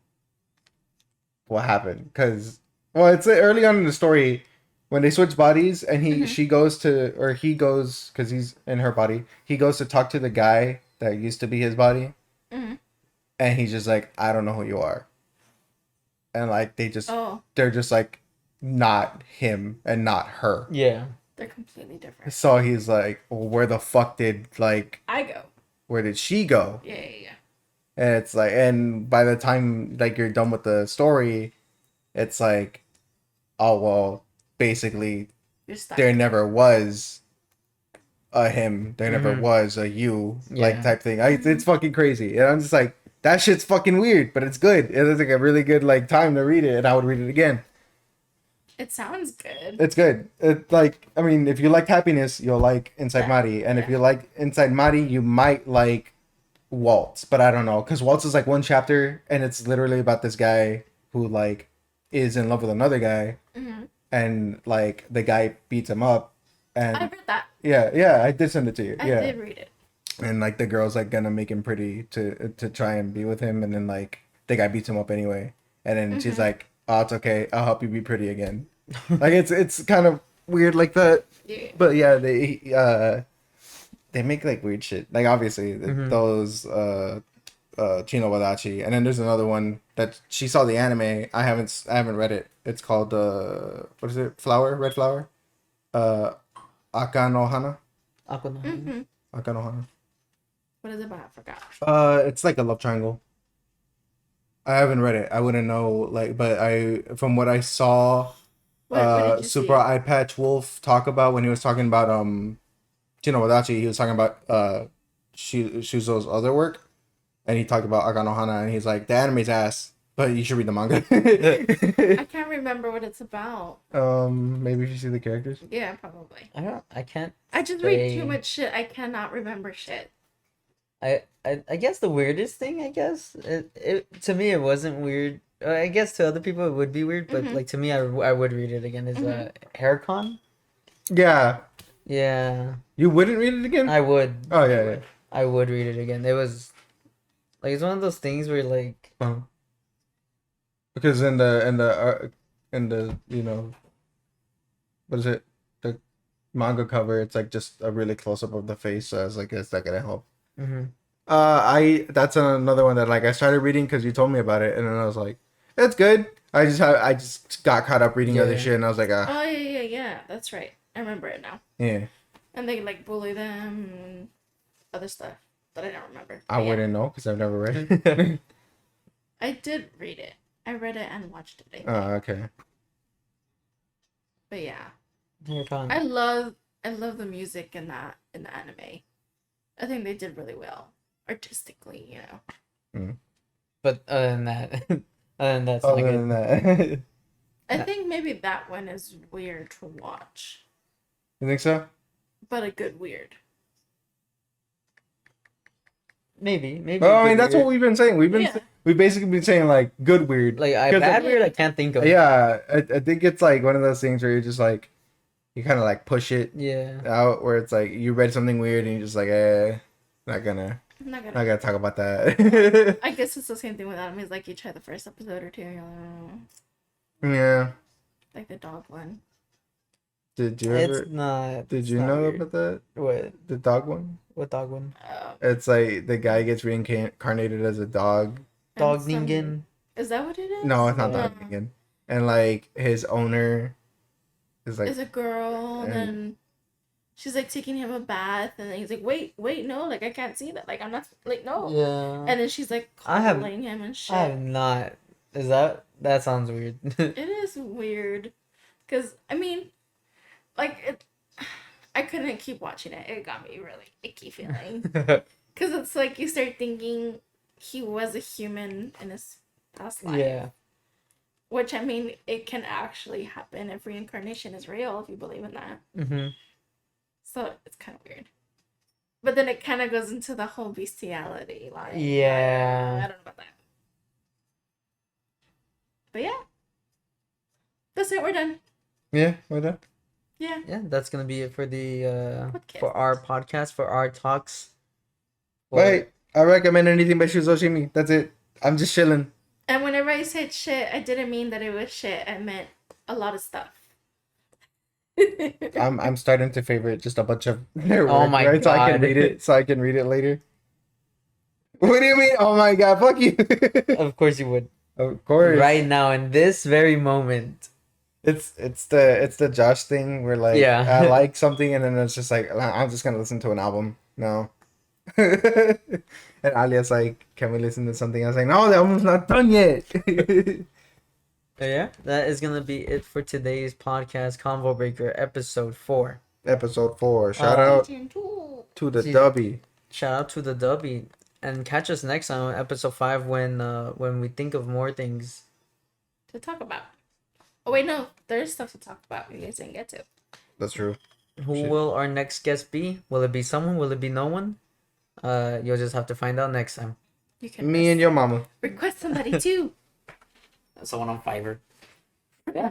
what happened? Because well, it's early on in the story when they switch bodies and Mm-hmm. she goes to or he goes because he's in her body. He goes to talk to the guy that used to be his body, Mm-hmm. and he's just like, I don't know who you are, and like Oh, they're just like not him and not her. yeah. they're completely different. So he's like, well, where the fuck did like I go. where did she go? Yeah, yeah, yeah. And it's like, and by the time like you're done with the story, it's like, oh well, basically You're stuck. there never was a him, there never Mhm. was a you, like Yeah. type thing. It's fucking crazy, and I'm just like, that shit's fucking weird, but it's good. It's like a really good like time to read it, and I would read it again. It sounds good. It's good. It like, I mean, if you like happiness, you'll like Inside That- Mari, and if yeah. you like Inside Mari, you might like Waltz, but I don't know because Waltz is like one chapter, and it's literally about this guy who like is in love with another guy, Mm-hmm. and like the guy beats him up, I and read that. yeah, I did send it to you, I yeah, did read it. and like the girl's like gonna make him pretty to try and be with him, and then like the guy beats him up anyway, and then she's Mhm. like, oh, it's okay, I'll help you be pretty again. Like it's kind of weird like that, Yeah. but yeah, they make like weird shit. Like obviously Mhm. those Chino Wadachi, and then there's another one that she saw the anime. I haven't read it. It's called what is it? Red flower. Uh, Aka no Hana. Aqua. Mm-hmm. Aka no Hana. What is it about? I forgot. It's like a love triangle. I haven't read it. I wouldn't know. Like, but I from what I saw, What did you Super see? Eye Patch Wolf talk about when he was talking about Chino Wadachi. He was talking about Shuzo's other work, and he talked about Aganohana, and he's like, the anime's ass, but you should read the manga. I can't remember what it's about. Maybe if you see the characters. Yeah, probably. I can't. I just read too Say- much shit. I cannot remember shit. I guess the weirdest thing, I guess, it to me it wasn't weird. I guess to other people it would be weird, but Mhm. like to me, I would read it again. Is Mhm. Haircon? Yeah, Yeah, you wouldn't read it again. I would. Oh yeah, I would read it again. It was like it's one of those things where like yeah. Because in the you know what is it, the manga cover, it's like just a really close up of the face. So I was like, is that gonna help? mhm. I that's another one that like I started reading because you told me about it, and then I was like, it's good. I just got caught up reading other Yeah. shit, and I was like, ah, Oh yeah. That's right. I remember it now. yeah. And they like bully them and other stuff that I don't remember. I But yeah, wouldn't know because I've never read it. I did read it. I read it and watched it. I think. Oh, okay. But yeah, Haircon. I love the music in the anime. I think they did really well artistically. You know. But other than that, other than that, it's not Other good. than that, I Yeah. think maybe that one is weird to watch, you think so? but a good weird. Maybe. Well, I good mean, that's weird. what we've been saying. Yeah. We've basically been saying like good weird. Like Because bad I- weird. I can't think of. yeah, I think it's like one of those things where you're just like you kind of like push it Yeah. out, where it's like you read something weird and you're just like, not gonna I'm not not gonna. gonna talk about that. I guess it's the same thing with anime. It's like you try the first episode or two, and you're like, Yeah. like the dog one. Did you ever? It's not. Did it's you not know weird. about that? What? The dog one? What dog one? It's like the guy gets reincarnated as a dog. Dog And some- Ningen. Is that what it is? No, it's not Yeah. dog again. And like his owner is like Is a girl, and and- then she's like taking him a bath, and then he's like, wait, no, like I can't see that, like I'm not, like no. Yeah. And then she's like I have- calling him and shit. I have not Is that sounds weird? It is weird, cause I mean, like it. I couldn't keep watching it. It got me really icky feeling. Cause it's like you start thinking he was a human in his past life. Yeah. Which I mean, it can actually happen if reincarnation is real, if you believe in that. Mm-hmm. So it's kind of weird. But then it kind of goes into the whole bestiality line. Yeah. I don't know about that. But yeah. That's it. We're done. Yeah, we're done. Yeah. Yeah, that's gonna be it for the Podcast. for our podcast, for our talks. Wait, I recommend anything by Shuzoshimi. That's it. I'm just chilling. And whenever I said shit, I didn't mean that it was shit. I meant a lot of stuff. I'm starting to favorite just a bunch of their Oh work, my right? So I can God. read it. So I can read it later. What do you mean? Oh my god! Fuck you. Of course you would. Of course. Right now, in this very moment. It's the Josh thing where like Yeah. I like something and then it's just like I'm just gonna listen to an album. No. And Alia's like, can we listen to something? I was like, no, the album's not done yet. Yeah, that is gonna be it for today's podcast, ConvoBreaker episode 4. Episode 4. Shout Uh, out Season 2. to the See- Dubby. Shout out to the Dubby, and catch us next time on episode 5 when we think of more things. To talk about. Oh, wait, no. There's stuff to talk about we guys didn't get to. That's true. Who Shit. will our next guest be? Will it be someone? Will it be no one? You'll just have to find out next time. You can Me and your mama. request somebody too. Someone on Fiverr.